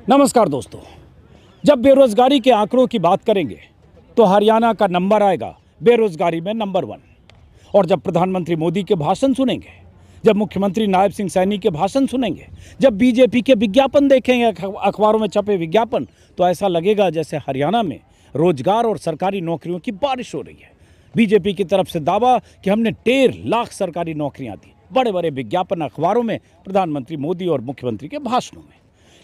नमस्कार दोस्तों, जब बेरोजगारी के आंकड़ों की बात करेंगे तो हरियाणा का नंबर आएगा बेरोजगारी में नंबर 1। और जब प्रधानमंत्री मोदी के भाषण सुनेंगे, जब मुख्यमंत्री नायब सिंह सैनी के भाषण सुनेंगे, जब बीजेपी के विज्ञापन देखेंगे, अखबारों में छपे विज्ञापन, तो ऐसा लगेगा जैसे हरियाणा में रोजगार और सरकारी नौकरियों की बारिश हो रही है। बीजेपी की तरफ से दावा कि हमने 1.5 लाख सरकारी नौकरियां दी, बड़े बड़े विज्ञापन अखबारों में, प्रधानमंत्री मोदी और मुख्यमंत्री के भाषणों में।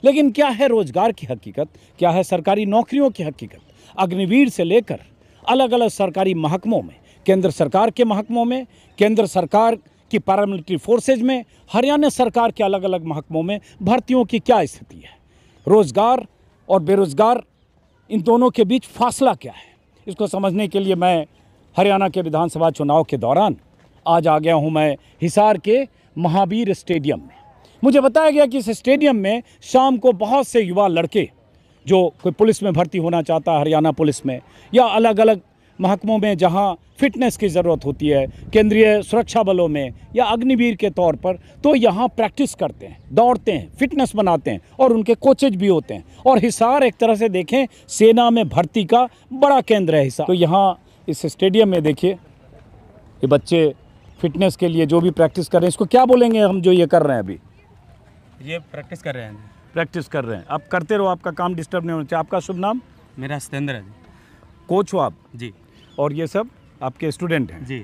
लेकिन क्या है रोजगार की हकीकत, क्या है सरकारी नौकरियों की हकीकत? अग्निवीर से लेकर अलग अलग सरकारी महकमों में, केंद्र सरकार के महकमों में, केंद्र सरकार की पैरामिलिट्री फोर्सेज में, हरियाणा सरकार के अलग अलग महकमों में भर्तियों की क्या स्थिति है? रोजगार और बेरोजगार, इन दोनों के बीच फासला क्या है? इसको समझने के लिए मैं हरियाणा के विधानसभा चुनाव के दौरान आज आ गया हूँ मैं हिसार के महावीर स्टेडियम में। मुझे बताया गया कि इस स्टेडियम में शाम को बहुत से युवा लड़के, जो कोई पुलिस में भर्ती होना चाहता है, हरियाणा पुलिस में या अलग अलग महकमों में जहां फिटनेस की ज़रूरत होती है, केंद्रीय सुरक्षा बलों में या अग्निवीर के तौर पर, तो यहां प्रैक्टिस करते हैं, दौड़ते हैं, फिटनेस बनाते हैं और उनके कोचेज भी होते हैं। और हिसार एक तरह से देखें सेना में भर्ती का बड़ा केंद्र है हिसार। तो यहाँ इस स्टेडियम में देखिए ये बच्चे फिटनेस के लिए जो भी प्रैक्टिस कर रहे हैं, इसको क्या बोलेंगे हम जो ये कर रहे हैं अभी? ये प्रैक्टिस कर रहे हैं। प्रैक्टिस कर रहे हैं। आप करते रहो, आपका काम डिस्टर्ब नहीं होना चाहिए। आपका शुभ नाम? मेरा सतेंद्र है जी। कोच हो आप? जी। और ये सब आपके स्टूडेंट हैं? जी।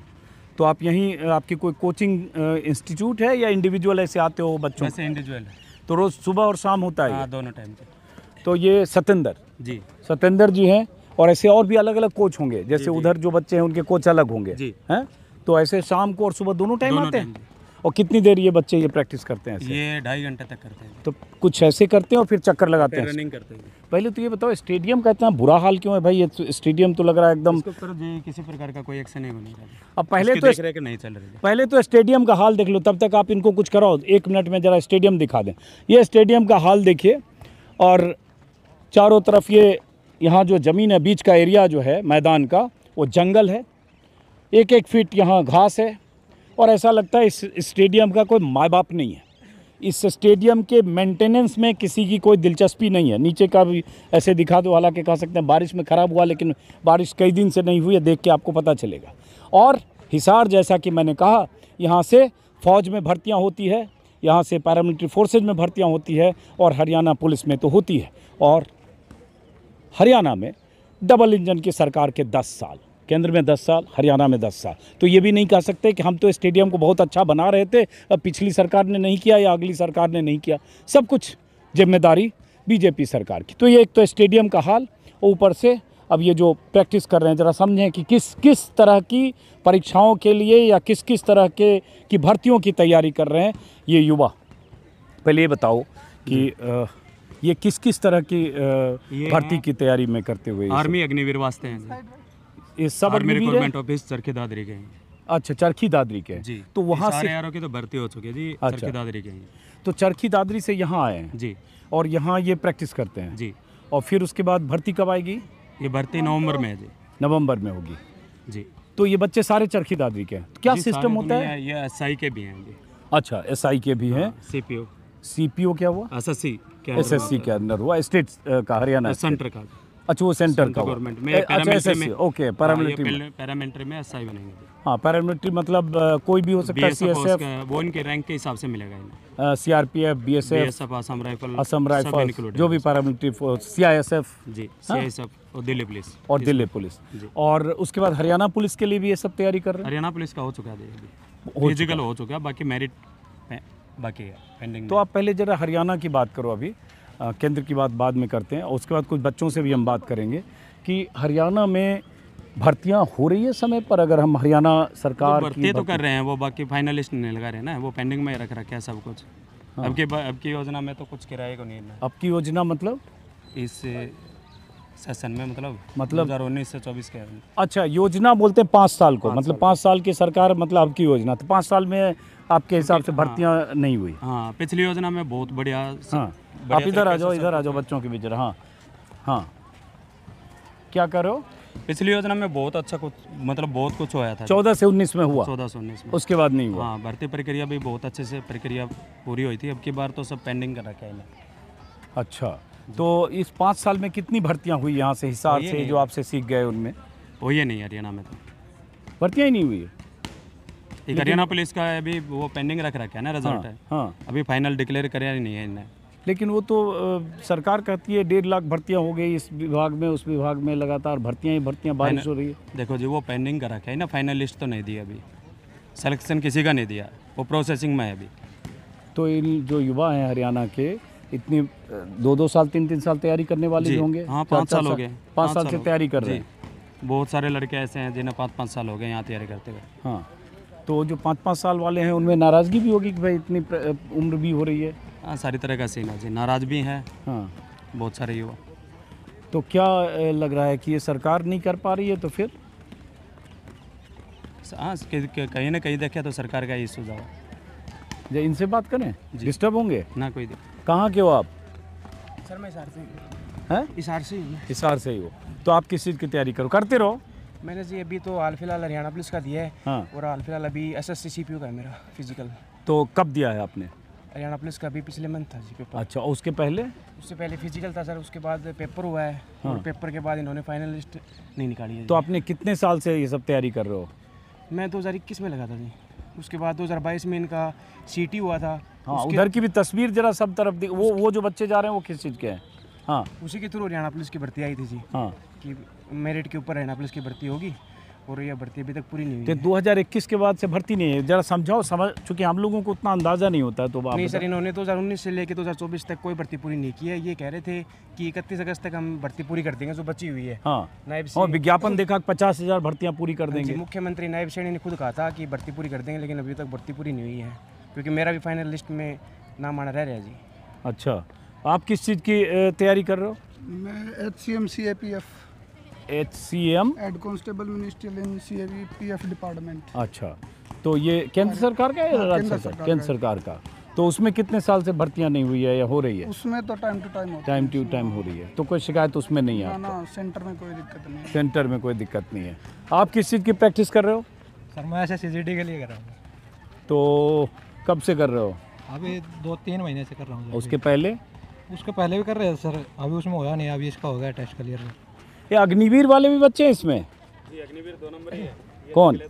तो आप यहीं, आपकी कोई कोचिंग इंस्टीट्यूट है या इंडिविजुअल ऐसे आते हो बच्चों? वैसे इंडिविजुअल है। तो रोज़ सुबह और शाम होता है? हाँ, दोनों टाइम पे। तो ये सतेंद्र जी, सतेंद्र जी हैं। और ऐसे और भी अलग अलग कोच होंगे, जैसे उधर जो बच्चे हैं उनके कोच अलग होंगे जी। हैं? तो ऐसे शाम को और सुबह दोनों टाइम आते हैं? टाइम। और कितनी देर ये बच्चे ये प्रैक्टिस करते हैं ऐसे? ये 2.5 घंटे तक करते हैं। तो कुछ ऐसे करते हैं और फिर चक्कर लगाते हैं? रनिंग करते हैं। पहले तो ये बताओ, स्टेडियम का इतना बुरा हाल क्यों है भाई? ये स्टेडियम तो लग रहा है एकदम। इसके ऊपर जी किसी प्रकार का कोई एक्शन नहीं होने वाला। अब पहले तो देख रहे कि नहीं चल रही है। पहले तो स्टेडियम का हाल देख लो, तब तक आप इनको कुछ कराओ। 1 मिनट में जरा स्टेडियम दिखा दें। ये स्टेडियम का हाल देखिए, और चारों तरफ ये यहाँ जो ज़मीन है, बीच का एरिया जो है मैदान का, वो जंगल है। 1-1 फीट यहाँ घास है। और ऐसा लगता है इस स्टेडियम का कोई माँ बाप नहीं है। इस स्टेडियम के मेंटेनेंस में किसी की कोई दिलचस्पी नहीं है। नीचे का भी ऐसे दिखा दो, हालांकि कह सकते हैं बारिश में ख़राब हुआ, लेकिन बारिश कई दिन से नहीं हुई है, देख के आपको पता चलेगा। और हिसार, जैसा कि मैंने कहा, यहाँ से फ़ौज में भर्तियाँ होती है, यहाँ से पैरामिलिट्री फोर्सेज में भर्तियाँ होती है, और हरियाणा पुलिस में तो होती है। और हरियाणा में डबल इंजन की सरकार के 10 साल, केंद्र में 10 साल, हरियाणा में 10 साल। तो ये भी नहीं कह सकते कि हम तो स्टेडियम को बहुत अच्छा बना रहे थे, अब पिछली सरकार ने नहीं किया या अगली सरकार ने नहीं किया। सब कुछ जिम्मेदारी बीजेपी सरकार की। तो ये एक तो स्टेडियम का हाल, ऊपर से अब ये जो प्रैक्टिस कर रहे हैं, ज़रा समझें कि किस तरह की परीक्षाओं के लिए या किस तरह की भर्तियों की तैयारी कर रहे हैं ये युवा। पहले ये बताओ कि ये किस तरह की भर्ती की तैयारी में करते हुए? आर्मी अग्निवीर वास्ते हैं। ये सब army recruitment office Charkhi Dadri के हैं। अच्छा, चरखी दादरी के जी। तो वहाँ से यारों की तो भर्ती हो चुकी है जी। अच्छा। चरखी दादरी के हैं। तो चरखी दादरी से यहाँ आए हैं जी। और यहाँ ये प्रैक्टिस करते हैं जी। और फिर उसके बाद भर्ती कब आएगी? ये भर्ती नवंबर में है जी। नवंबर में होगी जी। तो ये बच्चे सारे चरखी दादरी के हैं? तो क्या सिस्टम होता है? ये एसआई के भी हैं जी। अच्छा, एसआई के भी हैं। सीपीओ। सीपीओ क्या हुआ? एसएससी एसएससी के अंदर हुआ, स्टेट का, हरियाणा सेंटर का। अच्छा, वो सेंटर का गवर्नमेंट में। अच्छा, एसएससी, ओके, पैरामिलिट्री। पैरामिलिट्री में एसआई बनेंगे। हाँ, पैरामिलिट्री मतलब कोई भी हो सकता है, सीएसएफ, वो इनके रैंक के हिसाब से मिलेगा इन्हें। सीआरपीएफ, बीएसएफ, असम राइफल, जो भी पैरामिलिट्री फोर्स, सीआईएसएफ जी, सीआईएसएफ और दिल्ली पुलिस। और दिल्ली पुलिस। और उसके बाद हरियाणा पुलिस के लिए भी ये सब तैयारी कर रहे हैं? हरियाणा पुलिस का हो चुका है, फिजिकल हो चुका है, बाकी मेरिट बाकी है पेंडिंग। तो आप पहले जरा हरियाणा की बात करो, अभी केंद्र की बात बाद में करते हैं, और उसके बाद कुछ बच्चों से भी हम बात करेंगे कि हरियाणा में भर्तियां हो रही है समय पर। अगर हम हरियाणा सरकार भर्ती तो कर रहे हैं, वो बाकी फाइनलिस्ट नहीं लगा रहे हैं ना, वो पेंडिंग में रख रखा है सब कुछ। हाँ। अब की योजना में तो कुछ किराए को नहीं है। अब की योजना मतलब इस सेशन में मतलब 2019 से 24 के। अच्छा, योजना बोलते हैं 5 साल को, मतलब 5 साल की सरकार, मतलब अब की योजना। तो 5 साल में आपके हिसाब से भर्तियां नहीं हुई? हाँ, पिछली योजना में बहुत बढ़िया। हाँ, आप इधर आ जाओ बच्चों के बीच। हाँ हाँ, क्या कर रहे हो? पिछली योजना में बहुत अच्छा कुछ, मतलब बहुत कुछ होया था। 14 से 19 में हुआ? 14 से 19 में। उसके बाद नहीं हुआ? हाँ, भर्ती प्रक्रिया भी बहुत अच्छे से प्रक्रिया पूरी हुई थी। अब की बार तो सब पेंडिंग कर रखा है इन्हें। अच्छा, तो इस 5 साल में कितनी भर्तियां हुई यहाँ से हिसार से जो आपसे सीख गए उनमें? वो ये नहीं हरियाणा में तो भर्तियां ही नहीं हुई है। एक हरियाणा पुलिस का अभी वो पेंडिंग रख रखा है ना, रिजल्ट है हाँ, अभी फाइनल डिक्लेयर कराया नहीं है इन्हें। लेकिन वो तो सरकार कहती है 1.5 लाख भर्तियां हो गई इस विभाग में उस विभाग में, लगातार भर्तियां ही भर्तियां, बारिश हो रही है। देखो जी वो पेंडिंग का रखा है ना, फाइनल लिस्ट तो नहीं दी अभी, सिलेक्शन किसी का नहीं दिया, वो प्रोसेसिंग में है अभी। तो इन जो युवा हैं हरियाणा के, इतनी 2-2 साल 3-3 साल तैयारी करने वाले भी होंगे। हाँ 5 साल हो गए, 5 साल से तैयारी कर रहे हैं। बहुत सारे लड़के ऐसे हैं जिन्हें 5-5 साल हो गए यहाँ तैयारी करते हुए। हाँ, तो जो 5-5 साल वाले हैं उनमें नाराज़गी भी होगी कि भाई इतनी उम्र भी हो रही है। हाँ सारी तरह का सीन है जी, नाराज भी हैं हाँ, बहुत सारे युवा। तो क्या लग रहा है कि ये सरकार नहीं कर पा रही है तो फिर? हाँ कहीं ना कहीं देखे तो सरकार का ही सुझाव है। जो इनसे बात करें, डिस्टर्ब होंगे ना कोई दिक्कत। कहाँ के हो आप? सर मैं हिसार से हैं? हिसार से ही हूँ। हिसार से ही हो, तो आप किस चीज़ की तैयारी करो, करते रहो। मैंने जी अभी तो हाल फिलहाल हरियाणा पुलिस का दिया है। हाँ, और हाल फिलहाल अभी SSC CPU का है मेरा फिजिकल। तो कब दिया है आपने? हरियाणा पुलिस का अभी पिछले मंथ था जी पेपर। अच्छा, और उसके पहले? उससे पहले फिजिकल था सर, उसके बाद पेपर हुआ है। और पेपर के बाद इन्होंने फाइनल लिस्ट नहीं निकाली है। तो आपने कितने साल से ये सब तैयारी कर रहे हो? मैं 2021 में लगा था जी, उसके बाद 2022 में इनका CT हुआ था। हाँ, उधर की भी तस्वीर जरा सब तरफ वो जो बच्चे जा रहे हैं वो किस चीज़ के हैं? हाँ, उसी के थ्रू हरियाणा पुलिस की भर्ती आई थी जी, हाँ, कि मेरिट के ऊपर हरियाणा पुलिस की भर्ती होगी, और यह भर्ती अभी तक पूरी नहीं हुई तो है। 2021 के बाद से भर्ती नहीं है, जरा समझाओ, चूँकि हम लोगों को उतना अंदाज़ा नहीं होता है तो आप नहीं सर, इन्होंने 2019 से लेकर 2024 तक कोई भर्ती पूरी नहीं की है। ये कह रहे थे कि 31 अगस्त तक हम भर्ती पूरी कर देंगे जो बची हुई है। हाँ, नायब और विज्ञापन देखा 50,000 भर्तियाँ पूरी कर देंगे। मुख्यमंत्री नायब सैनी ने खुद कहा था कि भर्ती पूरी कर देंगे, लेकिन अभी तक भर्ती पूरी नहीं हुई है, क्योंकि मेरा भी फाइनल लिस्ट में नाम आना रह रहा है जी। अच्छा, आप किस चीज़ की तैयारी कर रहे हो? मैं HCM CAPF HCM? Head constable ministerial in CAPF department. अच्छा, तो ये केंद्र सरकार का है या राज्य केंद्र सरकार? सरकार केंद्र का। सरकार का। तो उसमें कितने साल से भर्तियाँ नहीं हुई है या हो रही है? उसमें तो टाइम टू टाइम होता टाइम टू टाइम हो रही है, तो कोई शिकायत उसमें नहीं है? ना, सेंटर में कोई दिक्कत नहीं है। सेंटर में कोई दिक्कत नहीं है। आप किस चीज़ की प्रैक्टिस कर रहे हो? सर मैं ऐसे CGD के लिए कर रहा हूँ। तो कब से कर रहे हो? अभी 2-3 महीने से कर रहा हूँ। उसके पहले? उसके पहले भी कर रहे थे सर, अभी उसमें होया नहीं, अभी इसका हो गया टेस्ट क्लियर। ये अग्निवीर वाले भी बच्चे हैं इसमें? जी अग्निवीर 2 नंबर ही है। कौन?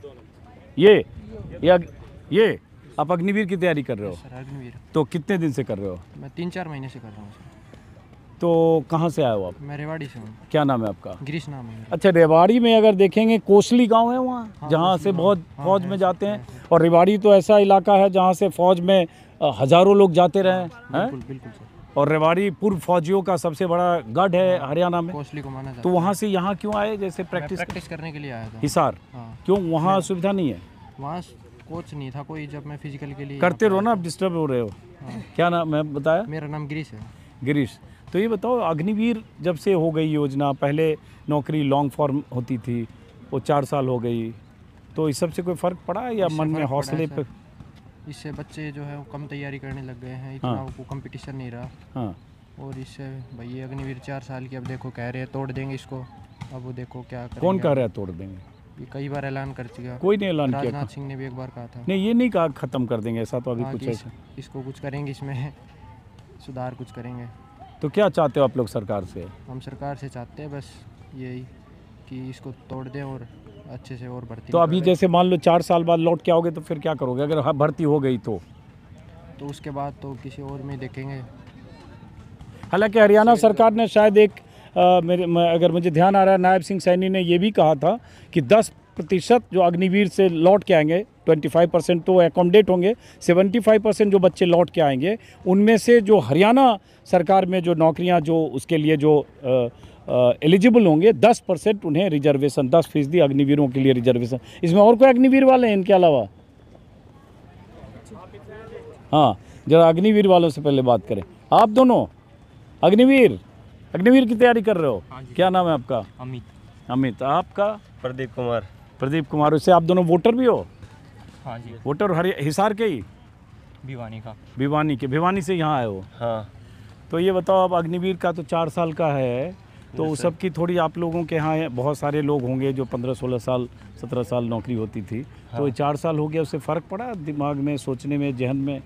ये आप अग्निवीर की तैयारी कर रहे हो? सर अग्निवीर तो कितने दिन से कर रहे हो? मैं 3-4 महीने से कर रहा हूँ सर। तो कहाँ से आए हो आप? मैं रेवाड़ी से हूँ। क्या नाम है आपका? गिरीश नाम है मेरा। अच्छा, रेवाड़ी में अगर देखेंगे कोसली गांव है वहाँ, जहाँ से बहुत फौज में जाते हैं, और रेवाड़ी तो ऐसा इलाका है जहाँ से फौज में हजारों लोग जाते रहे हैं। बिल्कुल बिल्कुल सर। और रेवाड़ी पूर्व फौजियों का सबसे बड़ा गढ़ है हरियाणा में। कोसली को माना जाता तो वहाँ से यहाँ क्यों आए, जैसे है। प्रैक्टिस? प्रैक्टिस करने के लिए आया था। हिसार हाँ, क्यों? वहाँ सुविधा नहीं है? वहाँ कोच नहीं था कोई, जब मैं फिजिकल के लिए। करते रहो ना, आप डिस्टर्ब हो रहे हो। क्या नाम मैं बताया? मेरा नाम गिरीश है। गिरीश। तो ये बताओ, अग्निवीर जब से हो गई योजना, पहले नौकरी लॉन्ग फॉर्म होती थी, वो 4 साल हो गई, तो इस सब से कोई फ़र्क पड़ा है या इससे मन में फ़र्क पड़ा हौसले है पे? सर। इससे बच्चे जो है वो कम तैयारी करने लग गए हैं, इतना वो कंपटीशन नहीं रहा। हाँ, और इससे भाई ये अग्निवीर 4 साल की, अब देखो कह रहे हैं तोड़ देंगे इसको, अब वो देखो क्या करेंगे। कौन कह रहा है तोड़ देंगे? ये कई बार ऐलान कर चुका। कोई नहीं ऐलान किया। राजनाथ सिंह ने भी एक बार कहा था। नहीं, ये नहीं कहा ख़त्म कर देंगे, ऐसा तो अभी हाँ, कुछ कि ऐसा। इसको कुछ करेंगे, इसमें सुधार कुछ करेंगे। तो क्या चाहते हो आप लोग सरकार से? हम सरकार से चाहते हैं बस यही कि इसको तोड़ दें और अच्छे से और भर्ती। तो अभी जैसे मान लो 4 साल बाद लौट के आओगे तो फिर क्या करोगे अगर भर्ती हो गई तो? तो उसके बाद तो किसी और में देखेंगे। हालांकि हरियाणा सरकार ने शायद एक अगर मुझे ध्यान आ रहा है, नायब सिंह सैनी ने ये भी कहा था कि 10% जो अग्निवीर से लौट के आएंगे, 25% तो एकोमोडेट होंगे, 75% जो बच्चे लौट के आएंगे, उनमें से जो हरियाणा सरकार में जो नौकरियां जो उसके लिए जो एलिजिबल होंगे, 10% उन्हें रिजर्वेशन, 10% अग्निवीरों के लिए रिजर्वेशन। इसमें और कोई अग्निवीर वाले हैं इनके अलावा? हाँ, जरा अग्निवीर वालों से पहले बात करें। आप दोनों अग्निवीर की तैयारी कर रहे हो? क्या नाम है आपका? अमित। आपका? प्रदीप कुमार। प्रदीप कुमार। उससे आप दोनों वोटर भी हो? हाँ जी। वोटर हिसार के ही? भिवानी का। भिवानी से यहाँ आए हो? हाँ। तो ये बताओ, अब अग्निवीर का तो 4 साल का है, तो उस सब की थोड़ी आप लोगों के यहाँ बहुत सारे लोग होंगे जो 15-16 साल 17 साल नौकरी होती थी। हाँ। तो ये 4 साल हो गया, उससे फ़र्क पड़ा दिमाग में, सोचने में, जहन में?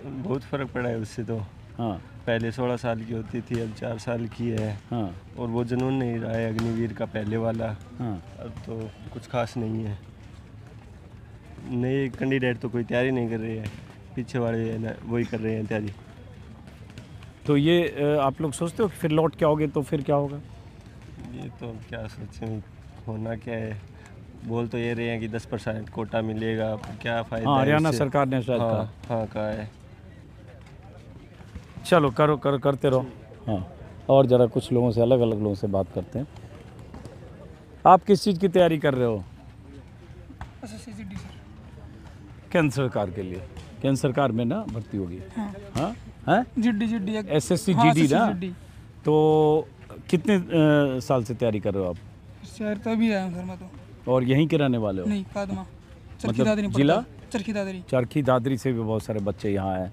बहुत फ़र्क पड़ा है उससे तो। हाँ पहले 16 साल की होती थी, अब 4 साल की है। हाँ और वो जुनून नहीं रहा है अग्निवीर का पहले वाला। हाँ। अब तो कुछ खास नहीं है। नए कैंडिडेट तो कोई तैयारी नहीं कर रहे हैं, पीछे वाले है ना वही कर रहे हैं तैयारी। तो ये आप लोग सोचते हो कि फिर लौट के आओगे तो फिर क्या होगा? ये तो क्या सोचें, होना क्या है। बोल तो ये रहे हैं कि 10% कोटा मिलेगा, अब क्या फ़ायदा हाँ है हरियाणा उससे? सरकार ने शायद कहा। हाँ कहा है। चलो करो करते रहो। हाँ और ज़रा कुछ लोगों से, अलग अलग लोगों से बात करते हैं। आप किस चीज़ की तैयारी कर रहे हो? SSCGD sir. केंद्र सरकार के लिए। केंद्र सरकार में ना भर्ती होगी। हाँ हाँ हाँ GD SSCGD ना। तो कितने साल से तैयारी कर रहे हो आप? शहर तभी आया हूँ सर मैं तो। और यहीं के रहने वाले हो? नहीं कादमा चरखी मतलब दादरी में जिला? पड़ता है। चरखी दादरी। चरखी दादरी से भी बहुत सारे बच्चे यहाँ हैं।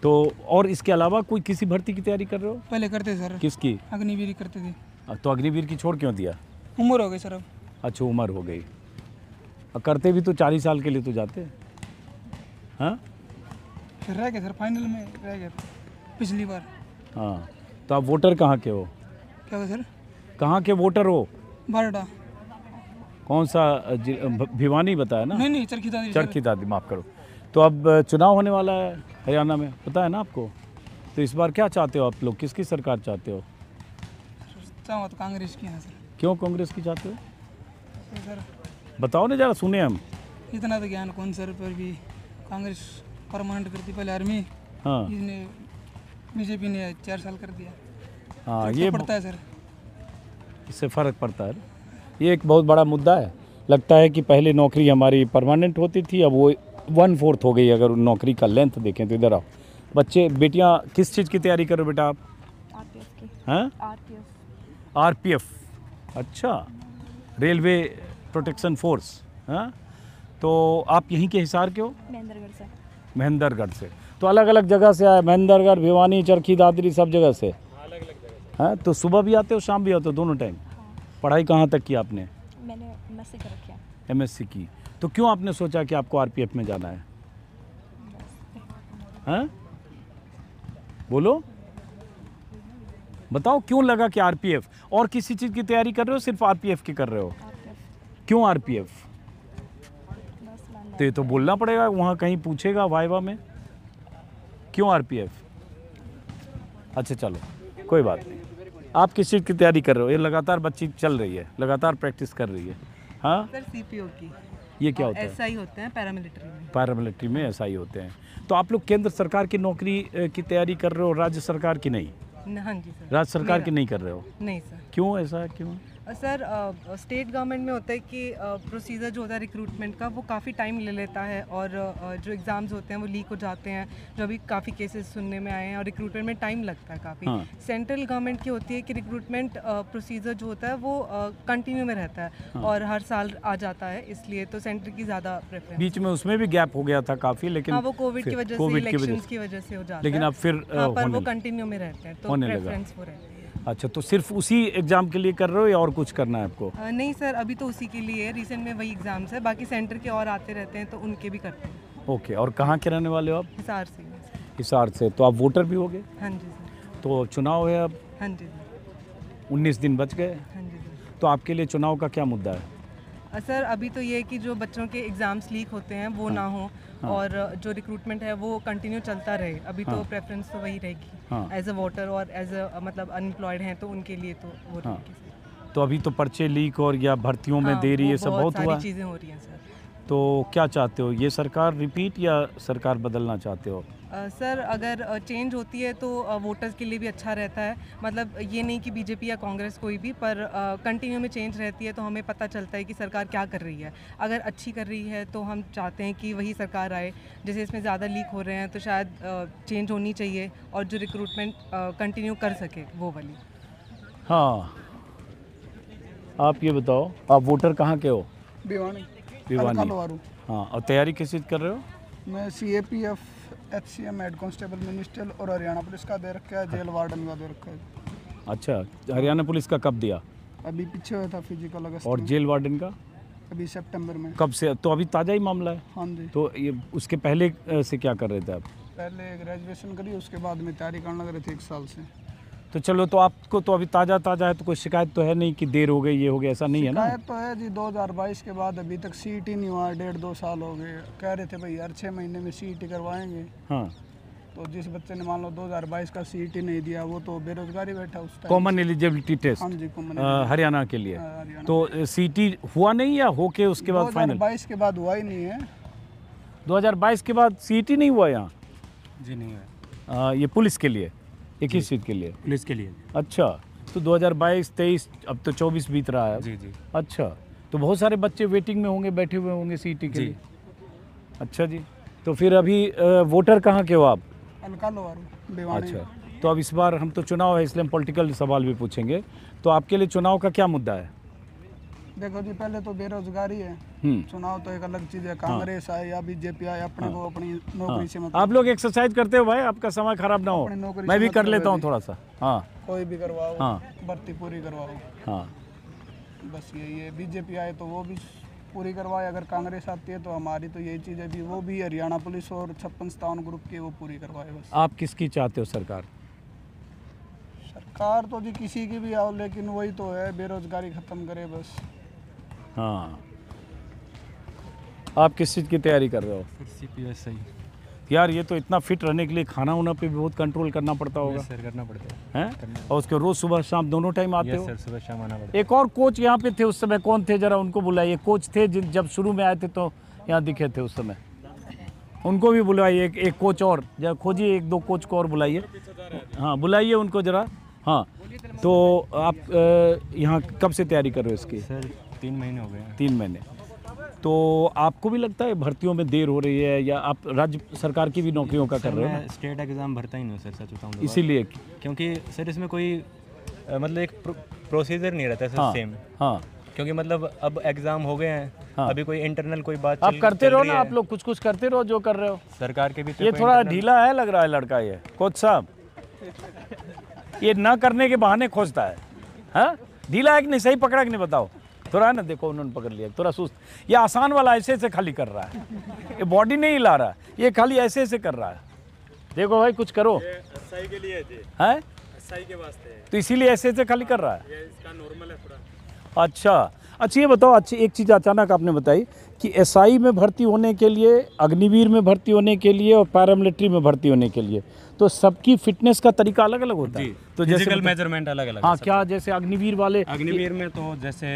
तो और इसके अलावा कोई किसी भर्ती की तैयारी कर रहे हो? पहले करते सर, किसकी? अग्निवीर करते थे। तो अग्निवीर की छोड़ क्यों दिया? उम्र हो गई सर अब। अच्छा उम्र हो गई। और करते भी तो 40 साल के लिए तो जाते। हाँ फिर रह गए सर, फाइनल में रह गए पिछली बार। हाँ। तो आप वोटर कहाँ के हो? क्या हुआ सर? कहाँ के वोटर हो? बारडा। कौन सा भिवानी बताया ना? नहीं चरखी दादरी सर। चरखी दादरी, माफ़ करो। तो अब चुनाव होने वाला है हरियाणा में, पता है ना आपको? तो इस बार क्या चाहते हो आप लोग, किसकी सरकार चाहते हो? चाहूँ तो कांग्रेस की है सर। क्यों कांग्रेस की चाहते हो? तो सर बताओ ना ज़रा, सुने हम। इतना तो ज्ञान कौन सर, पर भी कांग्रेस परमानेंट करती पहले आर्मी। हाँ इसने बीजेपी ने 4 साल कर दिया। हाँ फर्क ये तो पड़ता है सर। इससे फ़र्क पड़ता है। ये एक बहुत बड़ा मुद्दा है। लगता है कि पहले नौकरी हमारी परमानेंट होती थी, अब वो 1/4 हो गई। अगर नौकरी का लेंथ देखें तो इधर आओ। बच्चे बेटियां किस चीज़ की तैयारी करो बेटा आप? RPF की। हैं? RPF। अच्छा, रेलवे प्रोटेक्शन फोर्स। हाँ, तो आप यहीं के हिसार के हो? महेंद्रगढ़ से। महेंद्रगढ़ से। तो अलग अलग जगह से आए, महेंद्रगढ़, भिवानी, चरखी दादरी, सब जगह से। हाँ, तो सुबह भी आते हो शाम भी आते हो, दोनों टाइम? पढ़ाई कहाँ तक की आपने? मैंने MSc कर रखी है। MSc की। तो क्यों आपने सोचा कि आपको RPF में जाना है? हाँ बोलो, बताओ क्यों लगा कि RPF? और किसी चीज़ की तैयारी कर रहे हो, सिर्फ RPF की कर रहे हो? RPF क्यों RPF? बस मैंने तो ये तो बोलना पड़ेगा, वहाँ कहीं पूछेगा वाइवा में, क्यों RPF? अच्छा चलो कोई बात नहीं। आप किस चीज़ की तैयारी कर रहे हो? ये लगातार बच्ची चल रही है, लगातार प्रैक्टिस कर रही है। हाँ, सर CPO की। ये क्या होता है? SI होते हैं पैरामिलिट्री में। पैरामिलिट्री में SI होते हैं। तो आप लोग केंद्र सरकार की नौकरी की तैयारी कर रहे हो, राज्य सरकार की नहीं? हाँ जी सर। राज्य सरकार की नहीं कर रहे हो? नहीं सर। क्यों, ऐसा क्यों? सर स्टेट गवर्नमेंट में होता है कि प्रोसीजर जो होता है रिक्रूटमेंट का वो काफ़ी टाइम ले लेता है, और जो एग्ज़ाम्स होते हैं वो लीक हो जाते हैं, जो अभी काफ़ी केसेस सुनने में आए हैं, और रिक्रूटमेंट में टाइम लगता है काफ़ी। हाँ। सेंट्रल गवर्नमेंट की होती है कि रिक्रूटमेंट प्रोसीजर जो होता है वो कंटिन्यू में रहता है और हर साल आ जाता है, इसलिए तो सेंटर की ज़्यादा प्रेफरेंस। बीच में उसमें भी गैप हो गया था काफ़ी, लेकिन हाँ, वो कोविड की फिर वजह से, कोविड की इलेक्शंस की वजह से हो जाता है, लेकिन अब फिर हाँ, पर होने वो लगा। कंटिन्यू में रहते हैं तो होने लगा। प्रेफरेंस वो रहती है। अच्छा, तो सिर्फ उसी एग्ज़ाम के लिए कर रहे हो या और कुछ करना है आपको? नहीं सर, अभी तो उसी के लिए रिसेंट में वही एग्ज़ाम्स है, बाकी सेंटर के और आते रहते हैं तो उनके भी करते हैं। ओके, और कहाँ के रहने वाले हो आप? हिसार से। हिसार से। तो आप वोटर भी होगे? हाँ जी सर। तो चुनाव है अब, हाँ जी सर। 19 दिन बच गए। हाँ जी सर। तो आपके लिए चुनाव का क्या मुद्दा है? सर अभी तो ये है कि जो बच्चों के एग्ज़ाम्स लीक होते हैं वो ना हो, और जो रिक्रूटमेंट है वो कंटिन्यू चलता रहे। अभी तो प्रेफरेंस तो वही रहेगी एज अ वोटर, और एज अ मतलब अनएम्प्लॉयड हैं तो उनके लिए तो वो रहेगी सर। तो अभी तो पर्चे लीक और या भर्तियों में देरी, ये सब बहुत हुआ। चीज़ें हो रही हैं सर। तो क्या चाहते हो, ये सरकार रिपीट या सरकार बदलना चाहते हो? सर अगर चेंज होती है तो वोटर्स के लिए भी अच्छा रहता है, मतलब ये नहीं कि बीजेपी या कांग्रेस कोई भी, पर कंटिन्यू में चेंज रहती है तो हमें पता चलता है कि सरकार क्या कर रही है। अगर अच्छी कर रही है तो हम चाहते हैं कि वही सरकार आए। जैसे इसमें ज़्यादा लीक हो रहे हैं तो शायद चेंज होनी चाहिए, और जो रिक्रूटमेंट कंटिन्यू कर सके वो वाली। हाँ, आप ये बताओ, आप वोटर कहाँ के हो? भिवानी। भिवानी। अलकालवारू। हाँ, और तैयारी किस चीज़ कर रहे हो? मैं CAPF HCM head constable ministerial और हरियाणा पुलिस का दे रखा है, जेल वार्डन का दे रखा है। अच्छा, हरियाणा पुलिस का कब दिया? अभी पीछे हुआ था फिजिकल अगस्त और में। जेल वार्डन का अभी सितंबर में। कब से? तो अभी ताज़ा ही मामला है। हाँ जी। तो ये उसके पहले से क्या कर रहे थे आप? पहले ग्रेजुएशन करी, उसके बाद में तैयारी करने लग रहे थे 1 साल से। तो चलो, तो आपको तो अभी ताज़ा है तो कोई शिकायत तो है नहीं कि देर हो गई, ये हो गया, ऐसा नहीं है ना? शिकायत तो है जी, 2022 के बाद अभी तक सीईटी नहीं हुआ, 1.5-2 साल हो गए। कह रहे थे भाई हर 6 महीने में सीईटी करवाएंगे। हाँ, तो जिस बच्चे ने मान लो 2022 का सीईटी नहीं दिया, वो तो बेरोजगारी बैठा उस टाइम। कॉमन एलिजिबिलिटी टेस्ट हाँ जी, कॉमन हरियाणा के लिए। हरियाणा। तो सीटी हुआ नहीं या होके उसके बाद फाइनल? 2022 के बाद हुआ ही नहीं है। 2022 के बाद सीटी नहीं हुआ यहाँ? जी नहीं है, ये पुलिस के लिए, 21 सीट के लिए। पुलिस के लिए। अच्छा, तो 2022-23 अब तो 24 बीत रहा है। जी जी अच्छा, तो बहुत सारे बच्चे वेटिंग में होंगे, बैठे हुए होंगे सीटी के जी। लिए। अच्छा जी, तो फिर अभी वोटर कहाँ के हो आप? अलकालोवारू भिवाड़ी। अच्छा, तो अब इस बार हम तो चुनाव है इसलिए हम पॉलिटिकल सवाल भी पूछेंगे। तो आपके लिए चुनाव का क्या मुद्दा है? देखो जी, पहले तो बेरोजगारी है। हम्म। चुनाव तो एक अलग चीज है, कांग्रेस आए या बीजेपी आए, अपने को अपनी नौकरी से मतलब। आप लोग एक्सरसाइज करते हो भाई, आपका समय खराब ना हो, अपनी नौकरी मैं से भी कर मतलब लेता है हूँ थोड़ा सा। हाँ कोई भी करवाओ, हाँ। भर्ती पूरी करवाओ, हाँ, बस यही है। बीजेपी आए तो वो भी पूरी करवाए, अगर कांग्रेस आती है तो हमारी तो यही चीज़ है भी, वो भी हरियाणा पुलिस और 56-57 ग्रुप की वो पूरी करवाए बस। आप किसकी चाहते हो सरकार? सरकार तो जी किसी की भी आओ, लेकिन वही तो है, बेरोजगारी खत्म करे बस। हाँ, आप किस चीज़ की तैयारी कर रहे हो? CPO सही यार ये तो इतना फिट रहने के लिए खाना वाना पे भी बहुत कंट्रोल करना पड़ता होगा, सर, करना पड़ता है। हैं? और उसके रोज़ सुबह शाम दोनों टाइम आते हो? सर, सुबह शाम आना पड़ता एक और कोच यहाँ पे थे उस समय, कौन थे जरा उनको बुलाइए। कोच थे जब शुरू में आए थे तो यहाँ दिखे थे उस समय, उनको भी बुलाइए। एक कोच और जरा खोजिए, 1-2 कोच को और बुलाइए। हाँ, बुलाइए उनको ज़रा। हाँ, तो आप यहाँ कब से तैयारी कर रहे हो इसकी? है सर। 3 महीने हो गए हैं। 3 महीने। तो आपको भी लगता है भर्तियों में देर हो रही है, या आप राज्य सरकार की भी नौकरियों का कर रहे हो ना? मैं स्टेट एग्ज़ाम भरता ही नहीं हूँ सर, सच बताऊँ तो। इसीलिए? क्योंकि सर इसमें कोई मतलब एक प्रोसीजर नहीं रहता सर, हाँ सेम। हाँ, क्योंकि मतलब अब एग्ज़ाम हो गए हैं। हाँ। अभी कोई इंटरनल कोई बात आप करते चल रहो रही ना, है। आप लोग कुछ करते रहो जो कर रहे हो। सरकार के भी तो ये कोई थोड़ा internal- ढीला है लग रहा है लड़का ये, कोच साहब। ये ना करने के बहाने खोजता है। हाँ, ढीला है कि नहीं, सही पकड़ा कि नहीं बताओ? थोड़ा है ना, देखो उन्होंने पकड़ लिया, थोड़ा सुस्त। ये आसान वाला ऐसे ऐसे खाली कर रहा है, ये बॉडी नहीं हिला रहा है, ये खाली ऐसे ऐसे कर रहा है। देखो भाई कुछ करो। SI के लिए है, SI के वास्ते है। तो इसीलिए ऐसे ऐसे खाली कर रहा है। ये इसका नॉर्मल है पूरा। अच्छा, ये बताओ, अच्छी एक चीज़ अचानक आपने बताई कि एसआई में भर्ती होने के लिए, अग्निवीर में भर्ती होने के लिए और पैरामिलिट्री में भर्ती होने के लिए तो सबकी फिटनेस का तरीका अलग अलग होता है। तो फिजिकल मेजरमेंट अलग अलग। हाँ, क्या जैसे अग्निवीर वाले? अग्निवीर में तो जैसे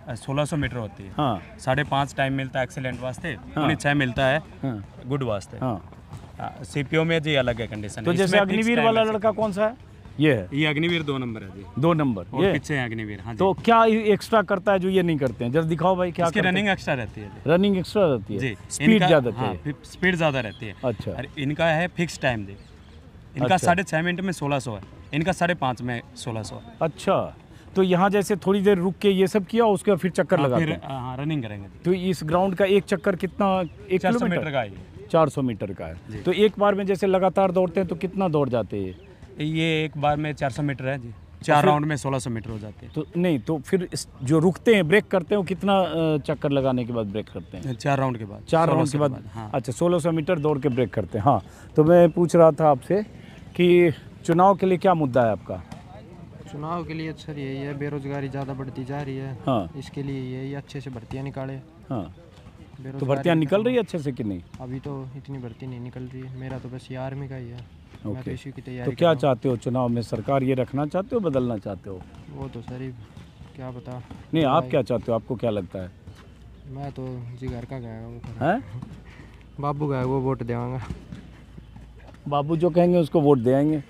1600 मीटर होती है। हाँ 5.5 टाइम मिलता है एक्सीलेंट वास्ते, 6 मिलता है हाँ गुड वास्ते। हाँ। CPO में जी अलग है कंडीशन। तो जैसे अग्निवीर वाला लड़का कौन सा है? ये है, ये अग्निवीर 2 नंबर है जी। 2 नंबर और ये। पीछे है अग्निवीर। हाँ जी। तो क्या एक्स्ट्रा करता है जो ये नहीं करते हैं? जरा दिखाओ भाई क्या इसकी करते रनिंग एक्स्ट्रा रहती है हैं? रनिंग एक्स्ट्रा रहती है, जी। स्पीड इनका- ज़्यादा हाँ, चाहिए। स्पीड ज़्यादा रहती है। अच्छा। और इनका है फिक्स टाइम जी। इनका अच्छा। 6.5 मिनट में 1600 है, इनका 5.5 में 1600 है। अच्छा, तो यहाँ जैसे थोड़ी देर रुक के ये सब किया, उसके बाद फिर चक्कर हाँ, लगाते फिर हैं। हाँ रनिंग करेंगे। तो इस ग्राउंड का एक चक्कर कितना? 1 400 किलोमीटर मीटर का है ये। 400 मीटर का है। जी। तो एक बार में जैसे लगातार दौड़ते हैं तो कितना दौड़ जाते हैं? ये एक बार में 400 मीटर है जी। 4 राउंड में 1600 मीटर हो जाते हैं। तो नहीं, तो फिर जो रुकते हैं, ब्रेक करते हैं, वो कितना चक्कर लगाने के बाद ब्रेक करते हैं? 4 राउंड के बाद। 4 राउंड के बाद। हाँ। अच्छा, 1600 मीटर दौड़ के ब्रेक करते हैं। हाँ, तो मैं पूछ रहा था आपसे कि चुनाव के लिए क्या मुद्दा है आपका? चुनाव के लिए सर यही है, बेरोजगारी ज़्यादा बढ़ती जा रही है। हाँ इसके लिए यही अच्छे से भर्तियाँ निकाले। हाँ। तो बेरोजगारी भर्तियाँ निकल रही है अच्छे से कि नहीं? अभी तो इतनी भर्ती नहीं निकल रही है। मेरा तो बस ये आर्मी का ही है। मैं तो ओके। इसी की तो तैयारी क्या कर रहा चाहते हो चुनाव में? सरकार ये रखना चाहते हो, बदलना चाहते हो? हूँ। वो तो सर ही क्या बता। नहीं, आप क्या चाहते हो? आपको क्या लगता है? मैं तो जी घर का गया हूँ, हैं? बाबू गए वो वोट देवांगा। बाबू जो कहेंगे उसको वोट दे आएंगे।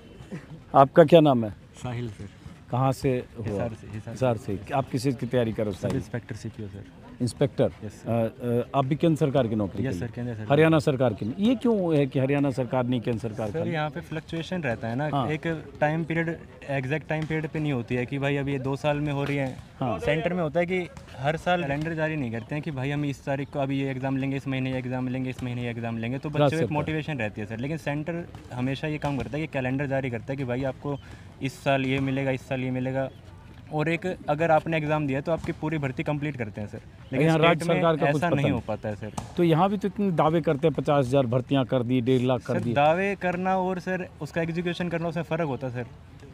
आपका क्या नाम है? साहिल सर। कहाँ से हो? हिसार से। हिसार से। आप किस चीज़ की तैयारी करो? Sub inspector CPO sir. Inspector. आप भी केंद्र सरकार की नौकरी के यस लिए? सर, केंद्र सरकार। हरियाणा सरकार की नहीं? ये क्यों है कि हरियाणा सरकार नहीं, केंद्र सरकार सर का? यहाँ पे फ्लक्चुएशन रहता है ना। हाँ। एक time period, exact time period पे नहीं होती है कि भाई अभी ये 2 साल में हो रही है। हाँ। सेंटर में होता है कि हर साल कैलेंडर जारी नहीं करते हैं कि भाई हम इस तारीख को अभी ये एग्ज़ाम लेंगे, इस महीने ये एग्ज़ाम लेंगे, इस महीने ये एग्ज़ाम लेंगे। तो बच्चों को एक मोटिवेशन रहती है सर। लेकिन सेंटर हमेशा ये काम करता है कि कैलेंडर जारी करता है कि भाई आपको इस साल ये मिलेगा, इस साल ये मिलेगा। और एक अगर आपने एग्ज़ाम दिया तो आपकी पूरी भर्ती कंप्लीट करते हैं सर, लेकिन यहाँ राज्य स्टेट में सरकार का कुछ ऐसा पता नहीं नहीं। हो पाता है सर। तो यहाँ भी तो इतने दावे करते हैं 50,000 भर्तियाँ कर दी, 1.5 लाख कर सर दी। दावे करना और सर उसका एग्जीक्यूशन करना उसमें फ़र्क होता है सर।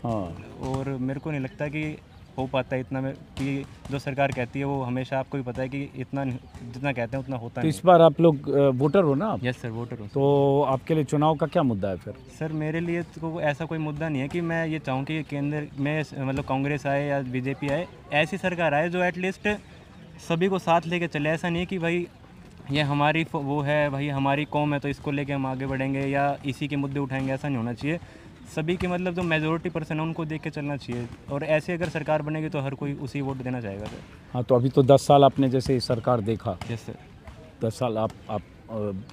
हाँ, और मेरे को नहीं लगता कि हो पाता है इतना में, कि जो सरकार कहती है वो हमेशा आपको भी पता है कि इतना जितना कहते हैं उतना होता तो नहीं। इस बार आप लोग वोटर हो ना आप? यस सर, वोटर हूँ। तो आपके लिए चुनाव का क्या मुद्दा है फिर? सर मेरे लिए तो ऐसा कोई मुद्दा नहीं है कि मैं ये चाहूँ कि केंद्र में मतलब कांग्रेस आए या बीजेपी आए, ऐसी सरकार आए जो एटलीस्ट सभी को साथ लेके चले। ऐसा नहीं है कि भाई ये हमारी वो है, भाई हमारी कौम है तो इसको लेके हम आगे बढ़ेंगे या इसी के मुद्दे उठाएंगे, ऐसा नहीं होना चाहिए। सभी के मतलब जो मेजोरिटी पर्सन है उनको देख के चलना चाहिए, और ऐसे अगर सरकार बनेगी तो हर कोई उसी वोट देना चाहेगा सर। हाँ, तो अभी तो 10 साल आपने जैसे सरकार देखा, यस सर। 10 साल आप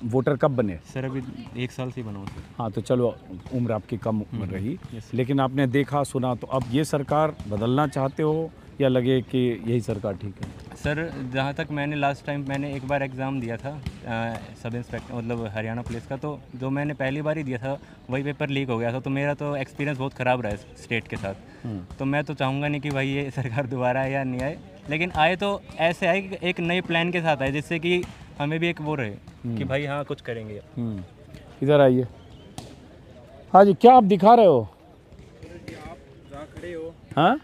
वोटर कब बने? सर अभी 1 साल से ही बना हूँ सर। हाँ, तो चलो उम्र आपकी कम उम्र रही, यस। लेकिन आपने देखा सुना, तो अब ये सरकार बदलना चाहते हो या लगे कि यही सरकार ठीक है? सर जहाँ तक मैंने लास्ट टाइम मैंने एक बार एग्ज़ाम दिया था सब इंस्पेक्टर मतलब हरियाणा पुलिस का, तो जो मैंने पहली बार ही दिया था वही पेपर लीक हो गया था, तो मेरा तो एक्सपीरियंस बहुत ख़राब रहा है स्टेट के साथ। तो मैं तो चाहूँगा नहीं कि भाई ये सरकार दोबारा आए या नहीं आए, लेकिन आए तो ऐसे आए कि एक नए प्लान के साथ आए, जिससे कि हमें भी एक वो रहे कि भाई हाँ कुछ करेंगे। इधर आइए। हाँ जी, क्या आप दिखा रहे हो? जहाँ खड़े हो, हाँ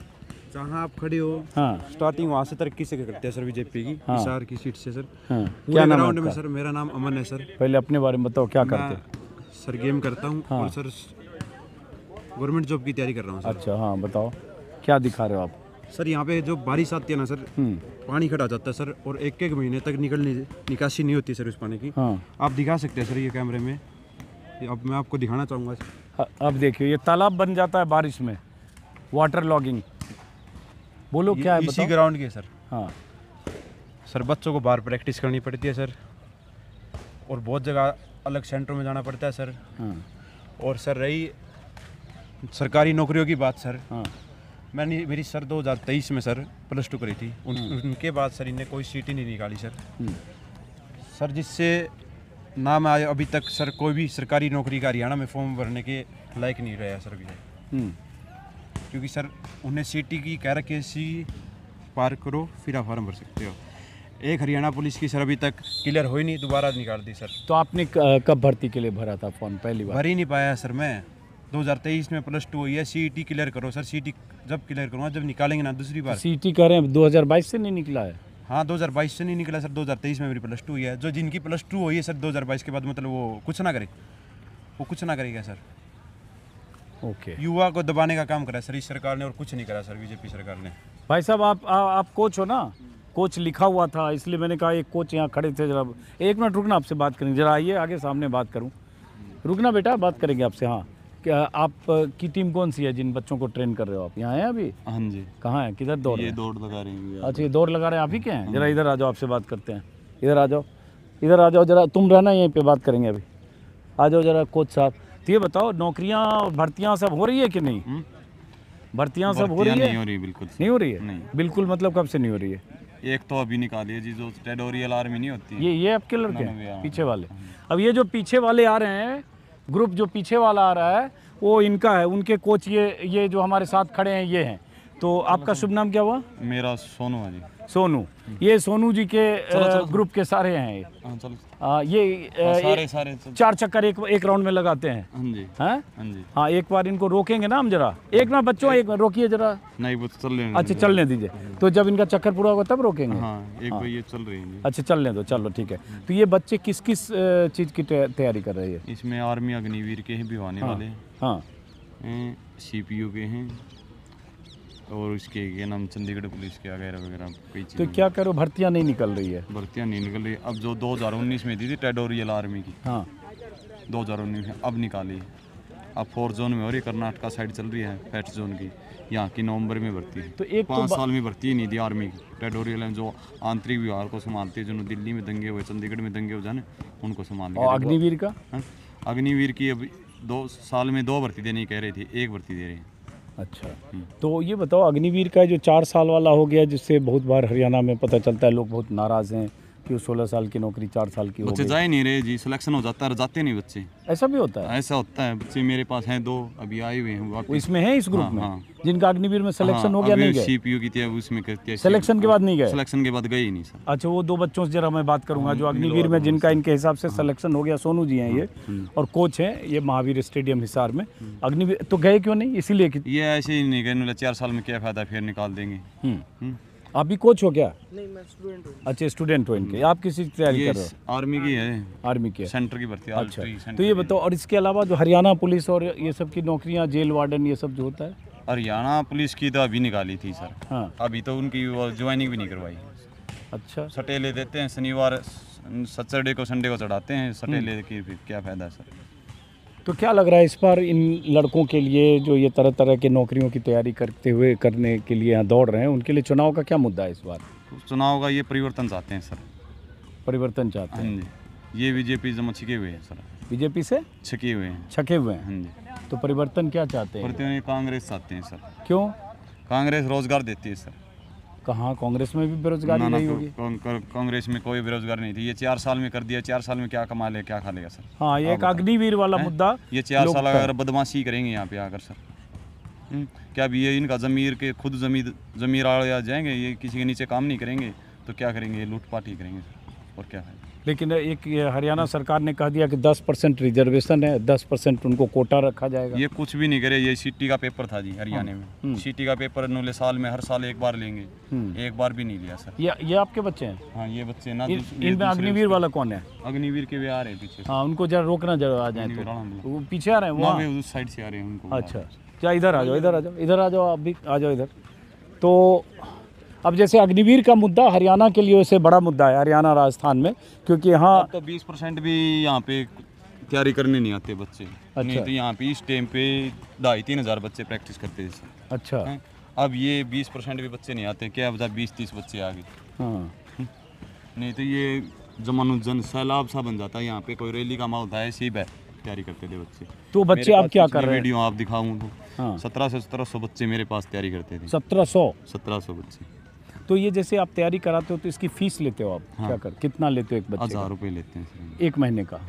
जहाँ आप खड़े हो, हाँ स्टार्टिंग वहाँ से तरक्की से करते हैं सर बीजेपी की, हाँ। हिसार की सीट से सर। हाँ, पूरे क्या नाम है ग्राउंड में आपका? सर, मेरा नाम अमन है सर। पहले अपने बारे में बताओ, क्या करते हैं? मैं सर गेम करता हूँ हाँ। और सर गवर्नमेंट जॉब की तैयारी कर रहा हूँ सर। अच्छा, हाँ बताओ, क्या दिखा रहे हो आप? सर यहाँ पे जो बारिश आती है ना सर, पानी खड़ा जाता है सर, और एक एक महीने तक निकासी नहीं होती सर उस पानी की। हाँ, आप दिखा सकते हैं सर ये कैमरे में, अब मैं आपको दिखाना चाहूँगा। अब देखिए ये तालाब बन जाता है बारिश में, वाटर लॉगिंग। बोलो क्या है, इसी बताओ। ग्राउंड के सर। हाँ, सर बच्चों को बाहर प्रैक्टिस करनी पड़ती है सर, और बहुत जगह अलग सेंटरों में जाना पड़ता है सर। हाँ, और सर रही सरकारी नौकरियों की बात सर, हाँ, मैंने मेरी सर 2023 में सर +2 करी थी, उनके बाद सर इन्हें कोई सीट ही नहीं निकाली सर। सर जिससे नाम आए अभी तक सर कोई भी सरकारी नौकरी का हरियाणा में फॉर्म भरने के लायक नहीं रहा सर अभी, क्योंकि सर उन्हें सीटी की कह रखी है, सी पार करो फिर आप फॉर्म भर सकते हो। एक हरियाणा पुलिस की सर अभी तक क्लियर हो ही नहीं, दोबारा निकाल दी सर। तो आपने कब भर्ती के लिए भरा था फॉर्म पहली बार? भर ही नहीं पाया सर मैं, 2023 में +2 हुई है। सीईटी क्लियर करो सर, सीईटी जब क्लियर करूँगा जब निकालेंगे ना दूसरी बार। सीटी कर रहे हैं, 2022 से नहीं निकला है? हाँ 2022 से नहीं निकला सर, 2023 में मेरी +2 हुई है। जो जिनकी +2 हुई है सर 2022 के बाद, मतलब वो कुछ ना करे, वो कुछ ना करेगा सर। ओके युवा को दबाने का काम करा सर इस सरकार ने, और कुछ नहीं करा सर बीजेपी सरकार ने। भाई साहब, आप कोच हो ना? कोच लिखा हुआ था, इसलिए मैंने कहा एक कोच यहाँ खड़े थे। जरा 1 मिनट रुकना, आपसे बात करेंगे। जरा आइए आगे सामने बात करूँ, रुकना बेटा, बात करेंगे आपसे। हाँ, क्या आप की टीम कौन सी है जिन बच्चों को ट्रेन कर रहे हो आप? यहाँ हैं अभी? हाँ जी, कहाँ है, किधर दौड़ रहे ये हैं? दौड़ लगा रहे हैं। अच्छा, ये दौड़ लगा रहे हैं, आप ही के हैं? जरा इधर आ जाओ, आपसे बात करते हैं। इधर आ जाओ, इधर आ जाओ, जरा तुम रहना यहीं पे, बात करेंगे अभी। आ जाओ जरा कोच साहब। तो ये बताओ, नौकरियाँ भर्तियाँ सब हो रही है कि नहीं? भर्तियाँ सब हो रही है? नहीं हो रही, बिल्कुल नहीं हो रही है? नहीं। बिल्कुल मतलब कब से नहीं हो रही है? एक तो अभी निकाली है जी, जो टेरिटोरियल आर्मी नहीं होती। ये आपके लड़के ना, ना, हैं हाँ। पीछे वाले? अब ये जो पीछे वाले आ रहे हैं, ग्रुप जो पीछे वाला आ रहा है वो इनका है, उनके कोच ये जो हमारे साथ खड़े हैं ये हैं। तो आपका शुभ नाम क्या हुआ? मेरा सोनू है जी। सोनू। ये सोनू जी के ग्रुप के सारे हैं ये। हाँ चलो, ये सारे 4 चक्कर एक राउंड में लगाते हैं। हाँ जी, हैं? हाँ जी। हाँ, एक बार इनको रोकेंगे ना हम जरा। एक ना बच्चों, एक बार रोकिए जरा। नहीं वो तो चल रहे हैं। अच्छा, चलने दीजिए, तो जब इनका चक्कर पूरा होगा तब रोकेंगे। हाँ, एक भाई ये चल रही है जी। अच्छा, चलने दो, चलो ठीक है। तो ये बच्चे किस किस चीज़ की तैयारी कर रहे हैं? इसमें आर्मी अग्निवीर के हैं भी आने वाले हैं, हाँ, CPU के हैं, और इसके क्या नाम चंडीगढ़ पुलिस के वगैरह वगैरह कई तो चीज़ें। क्या करो, भर्तियाँ नहीं निकल रही है? भर्तियाँ नहीं निकल रही। अब जो 2019 में दी थी टेरिटोरियल आर्मी की, हाँ, 2019 में अब निकाली। अब 4 जोन में हो रही है, कर्नाटका साइड चल रही है फैट जोन की, यहाँ की नवंबर में भर्ती है। तो एक 5 साल में भर्ती ही नहीं दी आर्मी की। टेरिटोरियल है जो आंतरिक विभाग को संभालती है, जो दिल्ली में दंगे हुए, चंडीगढ़ में दंगे हो जाने, उनको संभाल। और अग्निवीर का? अग्निवीर की अभी 2 साल में 2 भर्ती देने कह रही थी, 1 भर्ती दे रही है। अच्छा, तो ये बताओ, अग्निवीर का जो 4 साल वाला हो गया, जिससे बहुत बार हरियाणा में पता चलता है लोग बहुत नाराज़ हैं, कि 16 साल की नौकरी 4 साल की हो बच्चे गई। जा ही नहीं रहे जी, सिलेक्शन हो जाता है, जाते नहीं बच्चे। ऐसा भी होता है? ऐसा होता है, बच्चे मेरे पास हैं 2 अभी आए हुए हैं वो वापस। इसमें है इस ग्रुप हाँ, में हाँ। जिनका अग्निवीर में सिलेक्शन हो गया, अभी नहीं गए? CPU की थी उसमें करती है। सिलेक्शन के बाद नहीं गए? सिलेक्शन के बाद गए ही नहीं सर। अच्छा, वो 2 बच्चों से जरा मैं बात करूंगा जो हाँ, अग्निवीर में जिनका इनके हिसाब से सिलेक्शन हो गया। सोनू जी हैं ये, और कोच हैं ये महावीर स्टेडियम हिसार में। अग्निवीर तो गए क्यों नहीं? इसीलिए कि ये ऐसे ही नहीं गए, 4 साल में क्या फायदा, फिर निकाल देंगे। आप भी कोच हो क्या? नहीं, मैं स्टूडेंट हूँ। अच्छा, स्टूडेंट हो इनके। आप किसी की तैयारी ये कर रहे हो? आर्मी की है, आर्मी की है। सेंटर की भर्ती। अच्छा, आर्मी तो ये बताओ, और इसके अलावा जो हरियाणा पुलिस और ये सब की नौकरियां, जेल वार्डन, ये सब जो होता है? हरियाणा पुलिस की तो अभी निकाली थी सर। हाँ। अभी तो उनकी वो ज्वाइनिंग भी नहीं करवाई। अच्छा, सटेले देते हैं, शनिवार सैटरडे को संडे को चढ़ाते हैं सटेले की, फिर क्या फ़ायदा है सर। तो क्या लग रहा है इस बार इन लड़कों के लिए जो ये तरह तरह के नौकरियों की तैयारी करने के लिए यहाँ दौड़ रहे हैं, उनके लिए चुनाव का क्या मुद्दा है इस बार? चुनाव का ये परिवर्तन चाहते हैं सर। परिवर्तन चाहते हाँ हैं? जी, ये बीजेपी जमा छिके हुए हैं सर, बीजेपी से छिके हुए हैं। छके हुए हैं। हाँ जी, तो परिवर्तन क्या चाहते हैं? प्रतियोगी कांग्रेस चाहते हैं सर। क्यों? कांग्रेस रोजगार देती है सर। कहाँ कांग्रेस में भी बेरोजगारी ना, रही होगी? कांग्रेस में कोई बेरोजगार नहीं थी। ये 4 साल में कर दिया, 4 साल में क्या कमा ले, क्या खा लेगा सर। हाँ, ये एक अग्निवीर वाला मुद्दा। ये 4 लोग साल अगर बदमाशी करेंगे यहाँ पे आकर सर, क्या भी ये इनका ज़मीर के खुद ज़मीर आ जाएंगे, ये किसी के नीचे काम नहीं करेंगे तो क्या करेंगे, ये लूटपाट ही करेंगे सर, और क्या है। लेकिन एक ये हरियाणा सरकार ने कह दिया कि 10% रिजर्वेशन है, 10% उनको कोटा रखा जाएगा। ये कुछ भी नहीं करे। ये सीटी का पेपर था जी हरियाणा में। सीटी का पेपर इन्होंने साल में हर साल 1 बार लेंगे, 1 बार भी नहीं लिया सर। ये आपके बच्चे हैं? हाँ, ये बच्चे ना। इनमें अग्निवीर वाला कौन है? अग्निवीर के वे आ रहे हैं पीछे। हाँ, उनको जरा रोकना, जरा आ जाए तो। वो पीछे आ रहे हैं वहाँ? उस साइड से आ रहे हैं उनको। अच्छा, क्या इधर आ जाओ, इधर आ जाओ, इधर आ जाओ, आप भी आ जाओ इधर। तो अब जैसे अग्निवीर का मुद्दा हरियाणा के लिए वैसे बड़ा मुद्दा है, हरियाणा राजस्थान में, क्योंकि यहाँ तो 20% भी यहाँ पे तैयारी करने नहीं आते बच्चे। अच्छा। नहीं तो यहाँ पे इस टाइम पे 2,500-3 हज़ार बच्चे प्रैक्टिस करते थे। अच्छा। हैं? अब ये 20% भी बच्चे नहीं आते, क्या वजह 20-30 बच्चे आ गए। हाँ, नहीं तो ये जमानुजन सैलाब सा बन जाता है यहाँ पे। कोई रैली का माहौल था, ऐसे ही तैयारी करते थे बच्चे। तो बच्चे आप क्या कर रहे हैं? वीडियो आप दिखाऊँ तो हाँ। 1700 बच्चे मेरे पास तैयारी करते थे। 1700 बच्चे। तो ये जैसे आप तैयारी कराते हो तो इसकी फीस लेते हो आप? हाँ। क्या कर, कितना लेते हो एक बच्चे 1000 का? रुपये लेते हैं सर। 1 महीने का?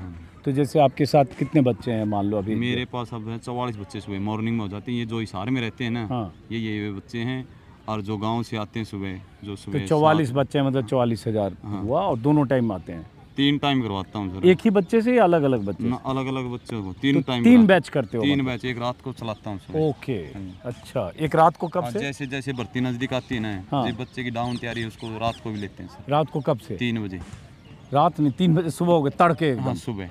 तो जैसे आपके साथ कितने बच्चे हैं मान लो अभी? मेरे पास अब है 44 बच्चे सुबह मॉर्निंग में हो जाते हैं। ये जो हिसार में रहते हैं ना, हाँ। ये बच्चे हैं, और जो गांव से आते हैं सुबह, जो तो सुबह 44 बच्चे मतलब 44,000 हाँ। हुआ, और दोनों टाइम आते हैं? 3 टाइम करवाता हूँ सर। एक ही बच्चे से या अलग अलग बच्चे? अलग अलग बच्चों को 3 टाइम। 3 बैच करते हो? 3 बैच, एक रात को चलाता हूँ सुबह। ओके, अच्छा। एक रात को कब से? जैसे जैसे भर्ती नज़दीक आती है ना, हाँ। जिस बच्चे की डाउन तैयारी है उसको रात को भी लेते हैं सर। रात को कब से? 3 बजे। रात नहीं, 3 बजे सुबह हो गए, तड़के एकदम? हाँ, सुबह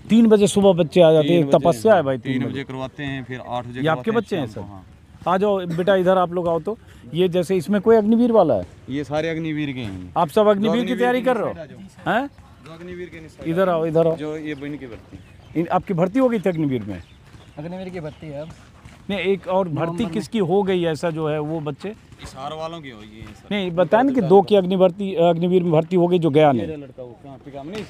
3 बजे सुबह बच्चे आ जाते हैं? 3 बजे, तपस्या है भाई। 3 बजे करवाते हैं, फिर 8 बजे। ये आपके बच्चे हैं शाम सर? को, हाँ। आ जाओ बेटा, इधर आप लोग आओ तो। ये जैसे इसमें कोई अग्निवीर वाला है? ये सारे अग्निवीर के हैं। आप सब अग्निवीर की तैयारी कर रहे हो हैं? अग्निवीर के इधर आओ, इधर आओ। जो ये बहन की भर्ती। आपकी भर्ती हो गई थी अग्निवीर में? अग्निवीर की भर्ती है अब। नहीं, एक और भर्ती किसकी हो गई ऐसा जो है वो बच्चे? हिसार वालों की होगी ये सर। नहीं, बताया ना कि 2 की अग्निवीर में भर्ती हो गई जो गया नहीं। लड़का वो कहाँ पे काम नहीं,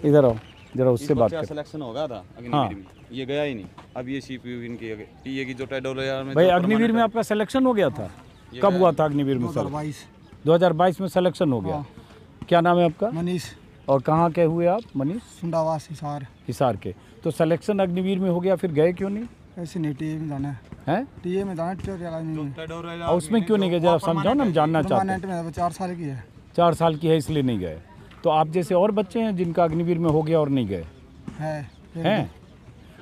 इधर आओ जरा, उससे बात कर। सिलेक्शन होगा था अग्निवीर हाँ। में, ये गया ही नहीं। अब ये सीपीयू इनकी टीए की जो टाइडोल में भाई अग्निवीर में आपका सिलेक्शन हो गया था? कब हुआ था अग्निवीर में? 2022 में सिलेक्शन हो गया। क्या नाम है आपका? मनीष। और कहाँ के हुए आप मनीष? सुंडावास हिसार। हिसार के। तो सिलेक्शन अग्निवीर में हो गया, फिर गए क्यों नहीं? ऐसे नहीं, टीए में जाना है? टीए में जाना, ट्यूटोरियल नहीं। और उसमें क्यों नहीं गए, जरा समझाओ ना, हम जानना चाहते हैं। परमानेंट में 4 साल की है। 4 साल की है इसलिए नहीं गए। तो आप जैसे और बच्चे हैं जिनका अग्निवीर में हो गया और नहीं गए हैं?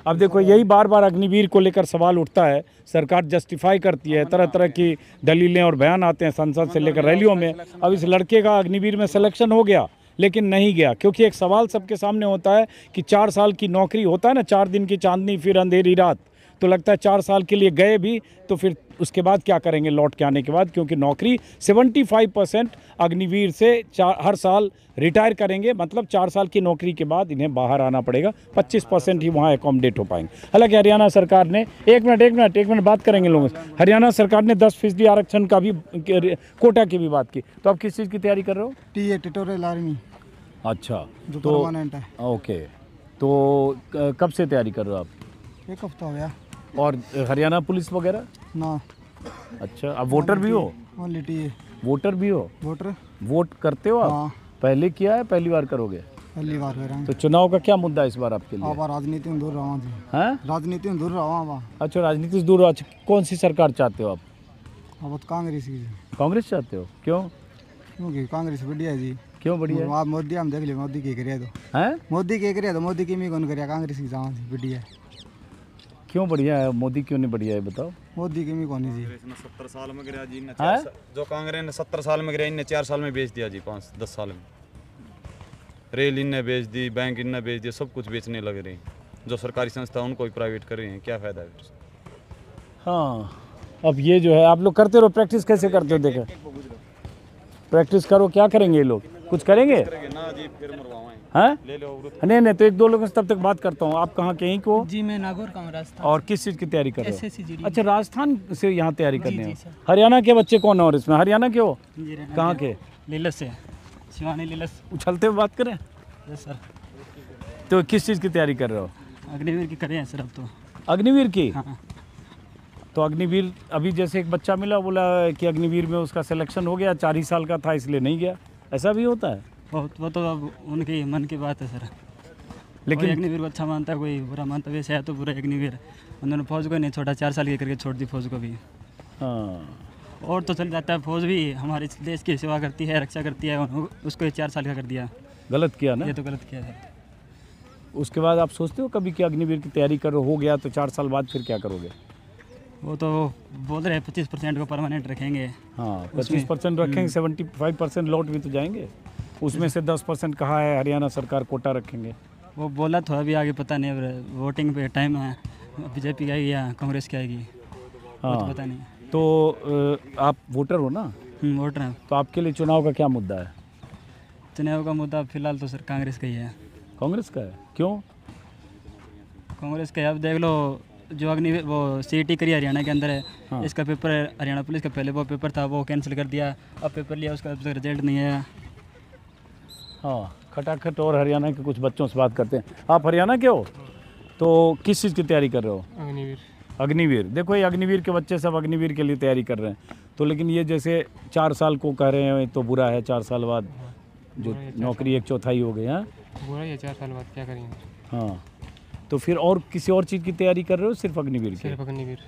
अब देखो, यही बार बार अग्निवीर को लेकर सवाल उठता है। सरकार जस्टिफाई करती है, तरह तरह की दलीलें और बयान आते हैं संसद से लेकर रैलियों में। अब इस लड़के का अग्निवीर में सिलेक्शन हो गया लेकिन नहीं गया, क्योंकि एक सवाल सबके सामने होता है कि 4 साल की नौकरी होता है ना, 4 दिन की चांदनी फिर अंधेरी रात। तो लगता है 4 साल के लिए गए भी तो फिर उसके बाद क्या करेंगे लौट के आने के बाद, क्योंकि नौकरी 75% अग्निवीर से हर साल रिटायर करेंगे, मतलब 4 साल की नौकरी के बाद इन्हें बाहर आना पड़ेगा। 25% ही वहाँ एकोमोडेट हो पाएंगे। हालांकि हरियाणा सरकार ने एक मिनट बात करेंगे लोगों से। हरियाणा सरकार ने 10% आरक्षण का भी, कोटा की भी बात की। तो आप किस चीज़ की तैयारी कर रहे हो? TA tutorial army. अच्छा, जो तो परमानेंट है। ओके, तो कब से तैयारी कर रहे हो आप? 1 हफ्ता हो गया। और हरियाणा पुलिस वगैरह? ना। अच्छा, अब वोटर भी हो? Only TA. वोटर भी हो? वोटर। वोट करते हो आप? हाँ। पहले किया है, पहली बार करोगे? पहली बार कर रहे हैं। तो चुनाव का क्या मुद्दा है इस बार आपके लिए? आप राजनीति में दूर रहा जी। हैं? राजनीति में दूर रहा। अच्छा, राजनीति से दूर हो। अच्छा, कौन सी सरकार चाहते हो आप? अब कांग्रेस की, कांग्रेस चाहते हो? क्यों? क्योंकि कांग्रेस बढ़िया है जी। क्यों बढ़िया है? आप मोदी हम देख ले, मोदी की करिए तो हैं? मोदी की करिए तो मोदी की मी कौन करिए, कांग्रेस की जाओ जी बढ़िया है। क्यों बढ़िया है? मोदी क्यों नहीं बढ़िया है बताओ? मोदी की मी कौन है जी। 70 साल में गिरा जी इनने हैं? जो कांग्रेस ने 70 साल में गिरा इनने 4 साल में बेच दिया जी, 5-10 साल में। रेल इनने बेच दी, बैंक इनने बेच दिया, सब कुछ बेचने लग रहे हैं। जो सरकारी संस्था उनको भी प्राइवेट कर रहे हैं, क्या फ़ायदा है फिर? हाँ, अब ये जो है आप लोग करते रहो। प्रैक्टिस कैसे करते हो? देखो, प्रैक्टिस करो। क्या करेंगे ये लोग? कुछ करेंगे? ना जी, फिर मरवाएं हैं? ले लो। नहीं, तो एक दो लोगों से तब तक बात करता हूँ। आप कहाँ के ही को? जी मैं नागौर का हूँ, राजस्थान। और किस चीज़ की तैयारी कर रहे हो? SSC अच्छा, राजस्थान से यहाँ तैयारी करने जी, हो। सर। हरियाणा के बच्चे कौन है? और इसमें हरियाणा के हो? जी कहाँ के? लीलस से, शिवानी लीलस। उछलते हुए बात करें। Yes sir. तो किस चीज़ की तैयारी कर रहे हो? अग्निवीर की करे हैं सर अब तो। अग्निवीर की? हाँ। तो अग्निवीर अभी जैसे एक बच्चा मिला, बोला कि अग्निवीर में उसका सिलेक्शन हो गया, 4 ही साल का था इसलिए नहीं गया। ऐसा भी होता है? वो तो अब उनके मन की बात है सर। लेकिन कोई अग्निवीर को अच्छा मानता है, कोई बुरा मानता है। वैसे है तो बुरा अग्निवीर। उन्होंने फौज को नहीं छोड़ा, 4 साल की करके छोड़ दी फौज को भी। हाँ, और तो चल जाता है, फौज भी हमारे देश की सेवा करती है, रक्षा करती है। उसको 4 साल का कर दिया। गलत किया ना? ये तो गलत किया है। उसके बाद आप सोचते हो कभी कि अग्निवीर की तैयारी करो, हो गया तो 4 साल बाद फिर क्या करोगे? वो तो बोल रहे हैं 25% को परमानेंट रखेंगे। हाँ, 25% रखेंगे, 75% लौट भी तो जाएंगे। उसमें से 10% कहा है हरियाणा सरकार कोटा रखेंगे। वो बोला तो अभी आगे पता नहीं। अब वोटिंग पे टाइम है, बीजेपी की आएगी या कांग्रेस की आएगी, वो तो पता नहीं। तो आप वोटर हो ना? वोटर हैं। तो आपके लिए चुनाव का क्या मुद्दा है? चुनाव का मुद्दा फिलहाल तो सर कांग्रेस का ही है। कांग्रेस का है? क्यों? कांग्रेस का है। अब देख लो, जो अग्नि वो CET करी हरियाणा के अंदर है। हाँ। इसका पेपर हरियाणा पुलिस का पहले वो पेपर था, वो कैंसिल कर दिया। अब पेपर लिया, उसका अब तक रिजल्ट नहीं आया। हाँ, खटाखट। और हरियाणा के कुछ बच्चों से बात करते हैं। आप हरियाणा के हो? तो किस चीज़ की तैयारी कर रहे हो? अग्निवीर। अग्निवीर। देखो, ये अग्निवीर के बच्चे सब अग्निवीर के लिए तैयारी कर रहे हैं। तो लेकिन ये जैसे 4 साल को कह रहे हैं तो बुरा है, 4 साल बाद जो नौकरी 1/4 हो गई है। बुरा ही 4 साल बाद क्या करेंगे। हाँ, तो फिर और किसी और चीज़ की तैयारी कर रहे हो? सिर्फ अग्निवीर की? अग्निवीर।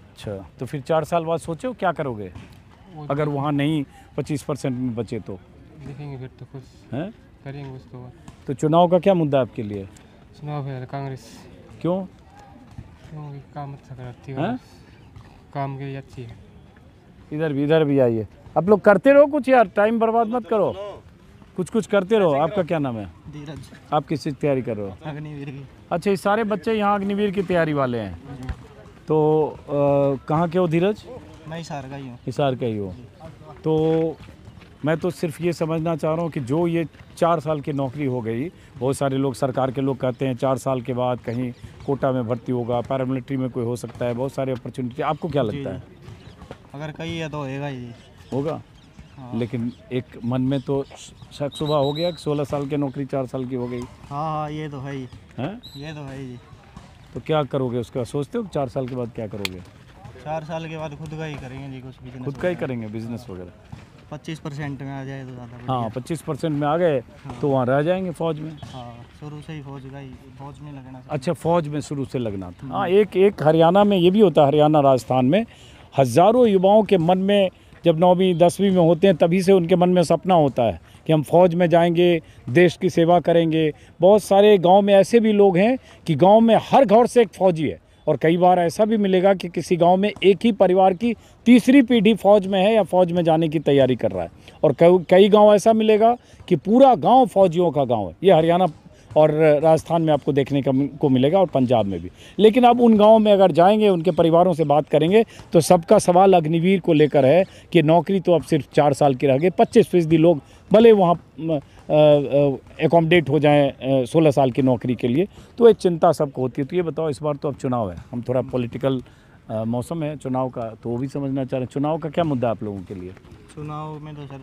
अच्छा, तो फिर 4 साल बाद सोचो क्या करोगे अगर वहाँ नहीं 25% में बचे तो? देखेंगे फिर तो कुछ हैं? करेंगे उसको। तो चुनाव का क्या मुद्दा है आपके लिए? चुनाव है कांग्रेस। क्यों? क्योंकि काम अच्छा करती हैं? है, काम के लिए अच्छी है। इधर भी आइए। आप लोग करते रहो कुछ यार, टाइम बर्बाद मत करो, कुछ करते रहो। आपका क्या नाम है? धीरज। आप किस चीज़ की तैयारी कर रहे हो? अग्निवीर की। अच्छा, ये सारे बच्चे यहाँ अग्निवीर की तैयारी वाले हैं। तो कहाँ के हो धीरज? मैं हिसार का ही हूँ। हिसार का ही हो। तो मैं तो सिर्फ ये समझना चाह रहा हूँ कि जो ये 4 साल की नौकरी हो गई, बहुत सारे लोग सरकार के लोग कहते हैं 4 साल के बाद कहीं कोटा में भर्ती होगा, पैरामिलिट्री में कोई हो सकता है, बहुत सारे अपॉर्चुनिटी। आपको क्या लगता है? अगर कहीं है तो होएगा ही। होगा। लेकिन एक मन में तो शक सुबह हो गया कि 16 साल की नौकरी 4 साल की हो गई। हाँ, ये तो है ही। हैं? ये तो है ही। तो क्या करोगे उसका? सोचते हो कि 4 साल के बाद क्या करोगे? 4 साल के बाद खुद का ही करेंगे जी, कुछ बिजनेस। खुद का ही करेंगे बिजनेस वगैरह? 25% में आ जाए तो ज़्यादा। हाँ, 25% में आ गए तो वहाँ रह जाएंगे फौज में। हाँ, शुरू से ही फौज में लगना। अच्छा, फौज में शुरू से लगना था। हाँ, एक हरियाणा में ये भी होता है, हरियाणा राजस्थान में हज़ारों युवाओं के मन में जब 9वीं 10वीं में होते हैं तभी से उनके मन में सपना होता है कि हम फौज में जाएंगे, देश की सेवा करेंगे। बहुत सारे गांव में ऐसे भी लोग हैं कि गांव में हर घर से एक फौजी है, और कई बार ऐसा भी मिलेगा कि किसी गांव में एक ही परिवार की तीसरी पीढ़ी फौज में है या फौज में जाने की तैयारी कर रहा है, और कई गांव ऐसा मिलेगा कि पूरा गांव फौजियों का गांव है। ये हरियाणा और राजस्थान में आपको देखने को मिलेगा, और पंजाब में भी। लेकिन अब उन गाँव में अगर जाएंगे, उनके परिवारों से बात करेंगे तो सबका सवाल अग्निवीर को लेकर है कि नौकरी तो अब सिर्फ 4 साल की रह गई। 25% लोग भले वहाँ एकोमोडेट हो जाएं 16 साल की नौकरी के लिए, तो एक चिंता सबको होती है। तो ये बताओ, इस बार तो अब चुनाव है, हम थोड़ा पॉलिटिकल मौसम है चुनाव का, तो वो भी समझना चाह रहे हैं चुनाव का क्या मुद्दा है आप लोगों के लिए? चुनाव में तो सर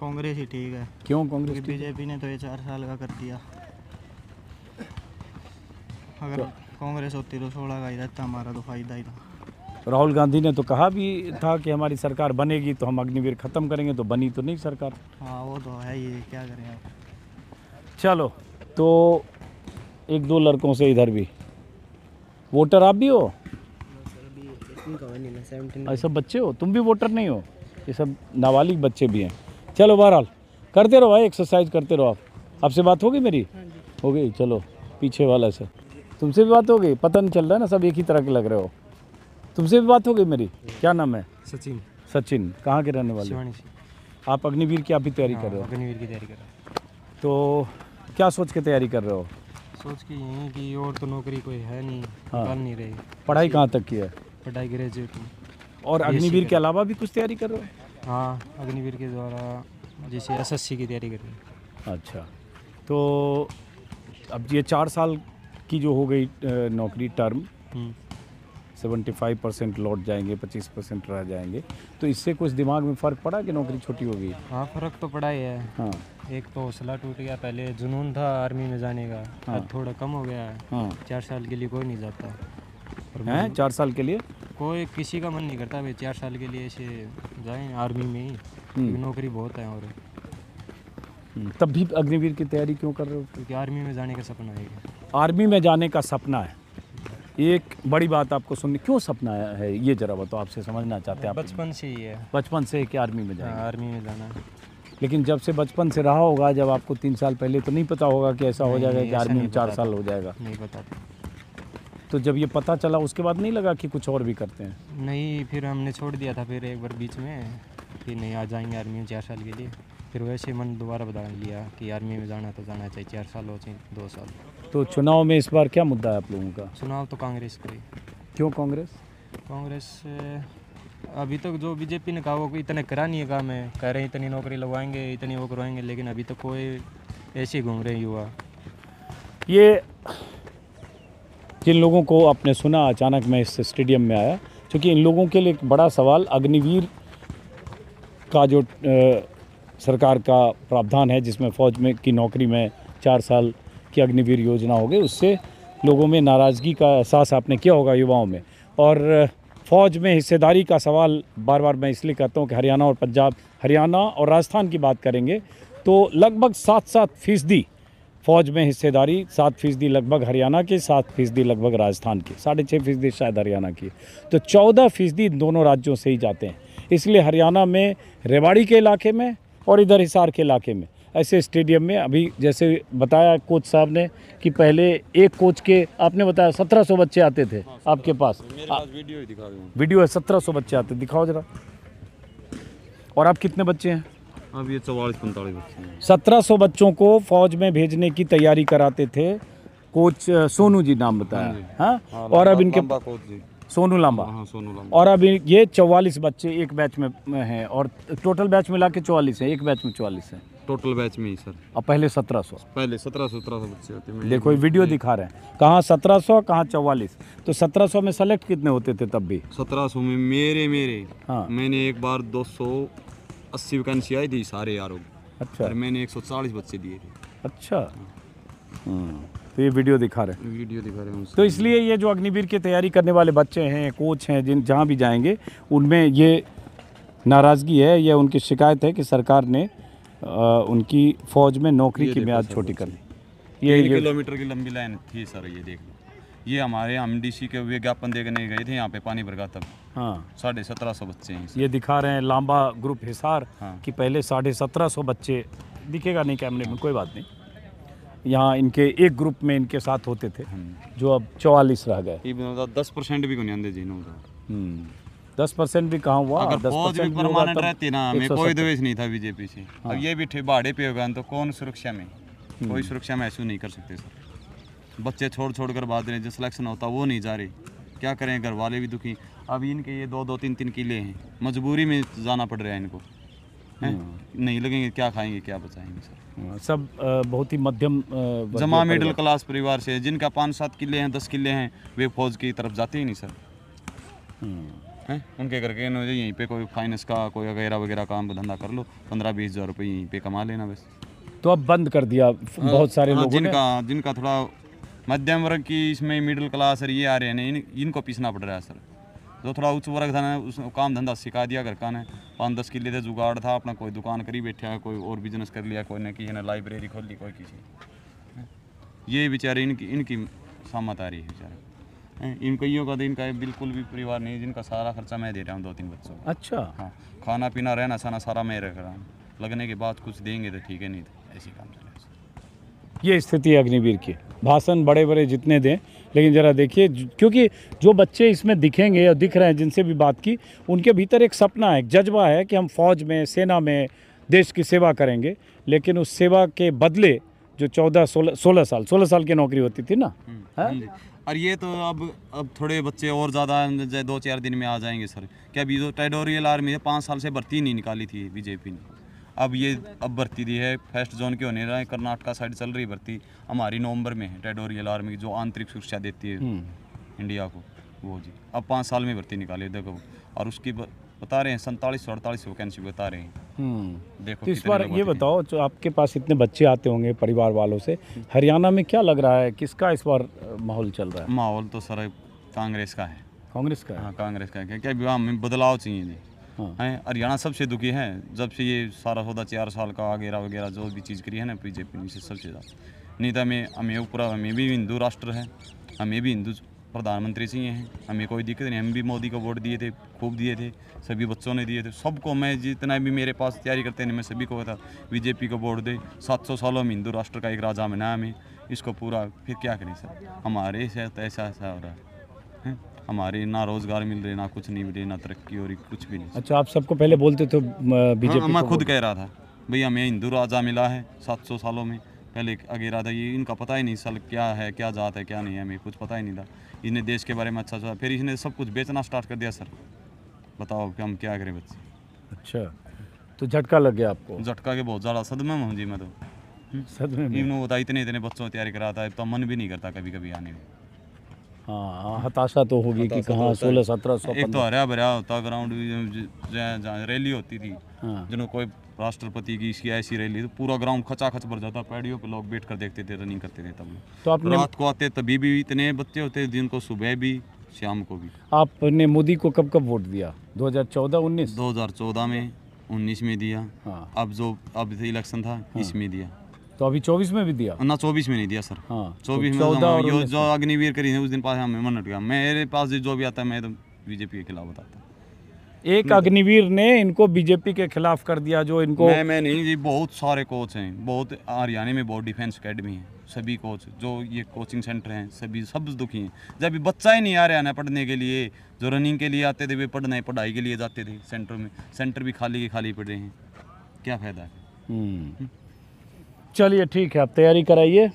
कांग्रेस ही ठीक है। क्यों कांग्रेस? बीजेपी ने तो ये 4 साल का कर दिया। अगर कांग्रेस होती तो 16 का ही रहता, हमारा तो फायदा ही था। राहुल गांधी ने तो कहा भी था कि हमारी सरकार बनेगी तो हम अग्निवीर ख़त्म करेंगे, तो बनी तो नहीं सरकार। हाँ वो तो है, ये क्या करें आप। चलो, तो एक दो लड़कों से इधर भी वोटर आप भी हो? ऐसा बच्चे हो, तुम भी वोटर नहीं हो? ये सब नाबालिग बच्चे भी हैं। चलो बहरहाल करते रहो भाई, एक्सरसाइज करते रहो। आप आपसे बात होगी मेरी? हो गई। चलो पीछे वाला से तुमसे भी बात हो गई? पता नहीं चल रहा है ना, सब एक ही तरह के लग रहे हो। तुमसे भी बात हो गई मेरी? क्या नाम है? सचिन। सचिन, कहाँ के रहने वाले? शिवानी से। आप अग्निवीर की आप भी तैयारी कर रहे हो? अग्निवीर की तैयारी कर रहा हूँ। तो क्या सोच के तैयारी कर रहे हो? सोच के यही कि और तो नौकरी कोई है नहीं, हाँ। निकाल नहीं रही। पढ़ाई कहाँ तक की है? पढ़ाई ग्रेजुएट में। और अग्निवीर के अलावा भी कुछ तैयारी कर रहे हो? हाँ, अग्निवीर के द्वारा जैसे SSC की तैयारी कर रही हूँ। अच्छा, तो अब ये 4 साल की जो हो गई नौकरी टर्म, 75% लौट जाएंगे, 25% रह जाएंगे, तो इससे कुछ दिमाग में फ़र्क पड़ा कि नौकरी छोटी हो गई? हाँ, फ़र्क तो पड़ा ही है। हाँ। एक तो हौसला टूट गया, पहले जुनून था आर्मी में जाने का, हाँ। अब थोड़ा कम हो गया है। हाँ। 4 साल के लिए कोई नहीं जाता। और हैं 4 साल के लिए? कोई किसी का मन नहीं करता भाई 4 साल के लिए ऐसे जाएं आर्मी में ही, क्योंकि नौकरी बहुत है। और तब भी अग्निवीर की तैयारी क्यों कर रहे हो? क्योंकि आर्मी में जाने का सपना है। आर्मी में जाने का सपना है, एक बड़ी बात आपको सुननी। क्यों सपना है ये जरा बताओ, आपसे समझना चाहते हैं। आप बचपन से ही है। बचपन से कि आर्मी में जाएंगे? आर्मी में जाना है। लेकिन जब से बचपन से रहा होगा, जब आपको 3 साल पहले तो नहीं पता होगा कि ऐसा हो जाएगा कि ऐसा आर्मी में नहीं 4 पता साल था। हो जाएगा? नहीं पता। तो जब ये पता चला उसके बाद नहीं लगा कि कुछ और भी करते हैं? नहीं, फिर हमने छोड़ दिया था फिर एक बार बीच में कि नहीं आ जाएंगे आर्मी में 4 साल के लिए। फिर वैसे मन दोबारा बदल लिया कि आर्मी में जाना तो जाना चाहिए, 4 साल हो चाहिए 2 साल। तो चुनाव में इस बार क्या मुद्दा है आप लोगों का? चुनाव तो कांग्रेस का ही। क्यों कांग्रेस? कांग्रेस अभी तक जो बीजेपी ने कहा वो इतने करा नहीं है काम है, कह रहे हैं इतनी नौकरी लगवाएंगे, इतनी वो करवाएंगे, लेकिन अभी तक कोई ऐसे ही घूम रहे युवा। ये जिन लोगों को आपने सुना, अचानक मैं इस स्टेडियम में आया, क्योंकि इन लोगों के लिए एक बड़ा सवाल अग्निवीर का जो सरकार का प्रावधान है, जिसमें फ़ौज में की नौकरी में 4 साल की अग्निवीर योजना हो गई, उससे लोगों में नाराज़गी का एहसास आपने किया होगा युवाओं में। और फ़ौज में हिस्सेदारी का सवाल बार बार मैं इसलिए कहता हूँ कि हरियाणा और पंजाब, हरियाणा और राजस्थान की बात करेंगे तो लगभग 7% फ़ौज में हिस्सेदारी, 7% लगभग हरियाणा की, 7% लगभग राजस्थान की, 6.5% शायद हरियाणा की, तो 14% इन दोनों राज्यों से ही जाते हैं। इसलिए हरियाणा में रेवाड़ी के इलाके में और इधर हिसार के इलाके में ऐसे स्टेडियम में अभी जैसे बताया कोच साहब ने कि पहले एक कोच के आपने बताया 1700 बच्चे आते थे आपके पास। मेरे पास वीडियो ही दिखा दूँ। वीडियो है, 1700 बच्चे आते, दिखाओ जरा। और आप कितने बच्चे हैं? अब ये 44-45 बच्चे हैं। 1700 बच्चों को फौज में भेजने की तैयारी कराते थे कोच सोनू जी, नाम बताया। हाँ, और अब इनके सोनू लांबा। हाँ, सोनू लांबा। और अब ये 44 बच्चे एक बैच में हैं, और टोटल बैच मिला के 44 है, एक बैच में 44 है टोटल बैच में ही सर। और पहले 1700। पहले 1700 बच्चे होते हैं। देखो ये वीडियो दिखा रहे हैं, कहाँ 1700 कहाँ 44। तो 1700 में सेलेक्ट कितने होते थे तब भी? 1700 में मेरे हाँ। मैंने एक बार 280 वैकेंसी आई थी सारे यारों की। अच्छा। और मैंने 140 बच्चे दिए थे। अच्छा। तो ये वीडियो दिखा रहे हैं। वीडियो दिखा रहे हैं। तो इसलिए ये जो अग्निवीर की तैयारी करने वाले बच्चे हैं, कोच हैं, जिन जहाँ भी जाएंगे उनमें ये नाराज़गी है, यह उनकी शिकायत है कि सरकार ने उनकी फ़ौज में नौकरी की म्याद छोटी कर दी। ये किलोमीटर की लंबी लाइन थी सर, ये देख लो। ये हमारे MDC के विज्ञापन देखने गए थे यहाँ पे पानी भर का तब। हाँ, 1750 बच्चे हैं। ये दिखा रहे हैं लांबा ग्रुप हिसार। हाँ। कि पहले 1750 बच्चे, दिखेगा नहीं कैमरे में, कोई बात नहीं, यहाँ इनके एक ग्रुप में इनके साथ होते थे, जो अब 44 रह गए। 10% भी को नहीं आते जी। 10% भी कहाँ हुआ? अगर फौज भी परमानेंट रहती ना, हमें कोई 170। द्वेष नहीं था बीजेपी से। अब ये भी भाड़े पे होगा तो कौन सुरक्षा में, कोई सुरक्षा महसूस नहीं कर सकते सर। बच्चे छोड़ कर भाग रहे, जो सिलेक्शन होता वो नहीं जा रहे, क्या करें, घर वाले भी दुखी। अब इनके ये 2-2, 3-3 किले हैं, मजबूरी में जाना पड़ रहा है इनको। नहीं लगेंगे क्या खाएंगे, क्या बचाएंगे सर। सब बहुत ही मध्यम जमा मिडिल क्लास परिवार से, जिनका 5-7 किले हैं, 10 किले हैं, वे फौज की तरफ जाते ही नहीं सर। उनके करके यहीं पे कोई फाइनेंस का कोई वगैरह काम धंधा कर लो, 15-20 हज़ार रुपये यहीं पे कमा लेना बस। तो अब बंद कर दिया बहुत सारे लोगों ने। जिनका थोड़ा मध्यम वर्ग की, इसमें मिडिल क्लास और ये आ रहे हैं, इनको पीसना पड़ रहा है सर। जो थोड़ा उच्च वर्ग था ना उस काम धंधा सिखा दिया घर का ने 5-10 किले थे जुगाड़ था अपना कोई दुकान करी बैठा है कोई और बिजनेस कर लिया कोई ने की ना लाइब्रेरी खोल ली कोई किसी ये बेचारे इनकी सामत आ रही है बेचारे इन कईयों का तो इनका बिल्कुल भी परिवार नहीं जिनका सारा खर्चा मैं दे रहा हूँ 2-3 बच्चों को। अच्छा हाँ खाना पीना रहना सहना सारा मैं रख रहा हूँ लगने के बाद कुछ देंगे तो ठीक है नहीं तो ऐसी काम चलेगा। ये स्थिति है अग्निवीर की। भाषण बड़े बड़े जितने दें लेकिन ज़रा देखिए क्योंकि जो बच्चे इसमें दिखेंगे और दिख रहे हैं जिनसे भी बात की उनके भीतर एक सपना है एक जज्बा है कि हम फौज में सेना में देश की सेवा करेंगे लेकिन उस सेवा के बदले जो 16 साल की नौकरी होती थी ना और ये तो अब थोड़े बच्चे और ज़्यादा 2-4 दिन में आ जाएंगे सर। क्या अभी जो टेरिटोरियल आर्मी है 5 साल से भर्ती नहीं निकाली थी बीजेपी ने अब भर्ती दी है फर्स्ट जोन के होने रहा है कर्नाटका साइड चल रही भर्ती हमारी नवंबर में है टेरिटोरियल आर्मी जो आंतरिक सुरक्षा देती है इंडिया को वो जी अब 5 साल में भर्ती निकाली देखो और उसकी बता रहे हैं 47-48 वैकेंसी बता रहे हैं। देखो तो इस बार ये बताओ जो आपके पास इतने बच्चे आते होंगे परिवार वालों से हरियाणा में क्या लग रहा है किसका इस बार माहौल चल रहा है? माहौल तो सर कांग्रेस का है। कांग्रेस का है? हाँ कांग्रेस का है क्या हमें बदलाव चाहिए जी। हाँ हरियाणा सबसे दुखी है जब से ये सारा सौदा 4 साल का वगैरह जो भी चीज़ करी है ना बीजेपी ने सबसे ज़्यादा नहीं तो हमें ऊपर हमें भी हिंदू राष्ट्र है हमें भी हिंदू प्रधानमंत्री चाहिए हैं हमें कोई दिक्कत नहीं हम भी मोदी को वोट दिए थे खूब दिए थे सभी बच्चों ने दिए थे सबको मैं जितना भी मेरे पास तैयारी करते हैं मैं सभी को कहता बीजेपी को वोट दे 700 सालों में हिंदू राष्ट्र का एक राजा बनाया हमें इसको पूरा फिर क्या करें सर हमारे से ऐसा हो रहा है हमारे ना रोजगार मिल रहे ना कुछ नहीं मिले ना तरक्की और कुछ भी नहीं। अच्छा आप सबको पहले बोलते थे बीजेपी मैं खुद कह रहा था भाई हमें हिंदू राजा मिला है 700 सालों में पहले आगे रहा था ये इनका पता ही नहीं साल क्या है क्या जात है क्या नहीं है हमें कुछ पता ही नहीं था इसने देश के बारे में अच्छा सोचा फिर इसने सब कुछ बेचना स्टार्ट कर दिया सर बताओ कि हम क्या करें बच्चे। अच्छा तो झटका लग गया आपको? झटका के बहुत ज़्यादा सदमे में हूँ जी मैं तो सदमे में इन्होंने होता इतने बच्चों को तैयारी कराता है तो मन भी नहीं करता कभी कभी आने में। हाँ हताशा तो होगी कि कहाँ 16-17 एक तो हरा भरा होता ग्राउंड रैली होती थी जिन्होंने कोई राष्ट्रपति की इसकी ऐसी रैली तो पूरा ग्राउंड खचाखच भर जाता पैड़ियों पे लोग बैठ कर देखते थे रनिंग करते थे तब तो आपने रात को आते तभी भी इतने बच्चे होते जिनको सुबह भी शाम को भी। आपने मोदी को कब वोट दिया? 2014-19? 2014 में 19 में दिया। अब इलेक्शन था इसमें दिया तो अभी 24 में भी दिया ना 24 में नहीं दिया सर। 24 में जो अग्निवीर करी उस दिन पास हमें मन हट गया मेरे पास जो भी आता है मैं तो बीजेपी के खिलाफ बताता। एक अग्निवीर ने इनको बीजेपी के खिलाफ कर दिया जो इनको मैं नहीं जी बहुत सारे कोच हैं बहुत हरियाणा में बहुत डिफेंस अकेडमी है सभी कोच जो ये कोचिंग सेंटर हैं सभी सब दुखी हैं जब बच्चा ही नहीं आ रहा ना पढ़ने के लिए जो रनिंग के लिए आते थे वे पढ़ाई के लिए जाते थे सेंटर में सेंटर भी खाली पड़ रहे हैं क्या फ़ायदा है। चलिए ठीक है आप तैयारी कराइए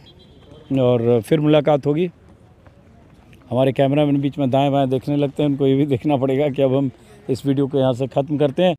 और फिर मुलाकात होगी। हमारे कैमरामैन बीच में दाएं बाएं देखने लगते हैं उनको ये भी देखना पड़ेगा कि अब हम इस वीडियो को यहाँ से ख़त्म करते हैं।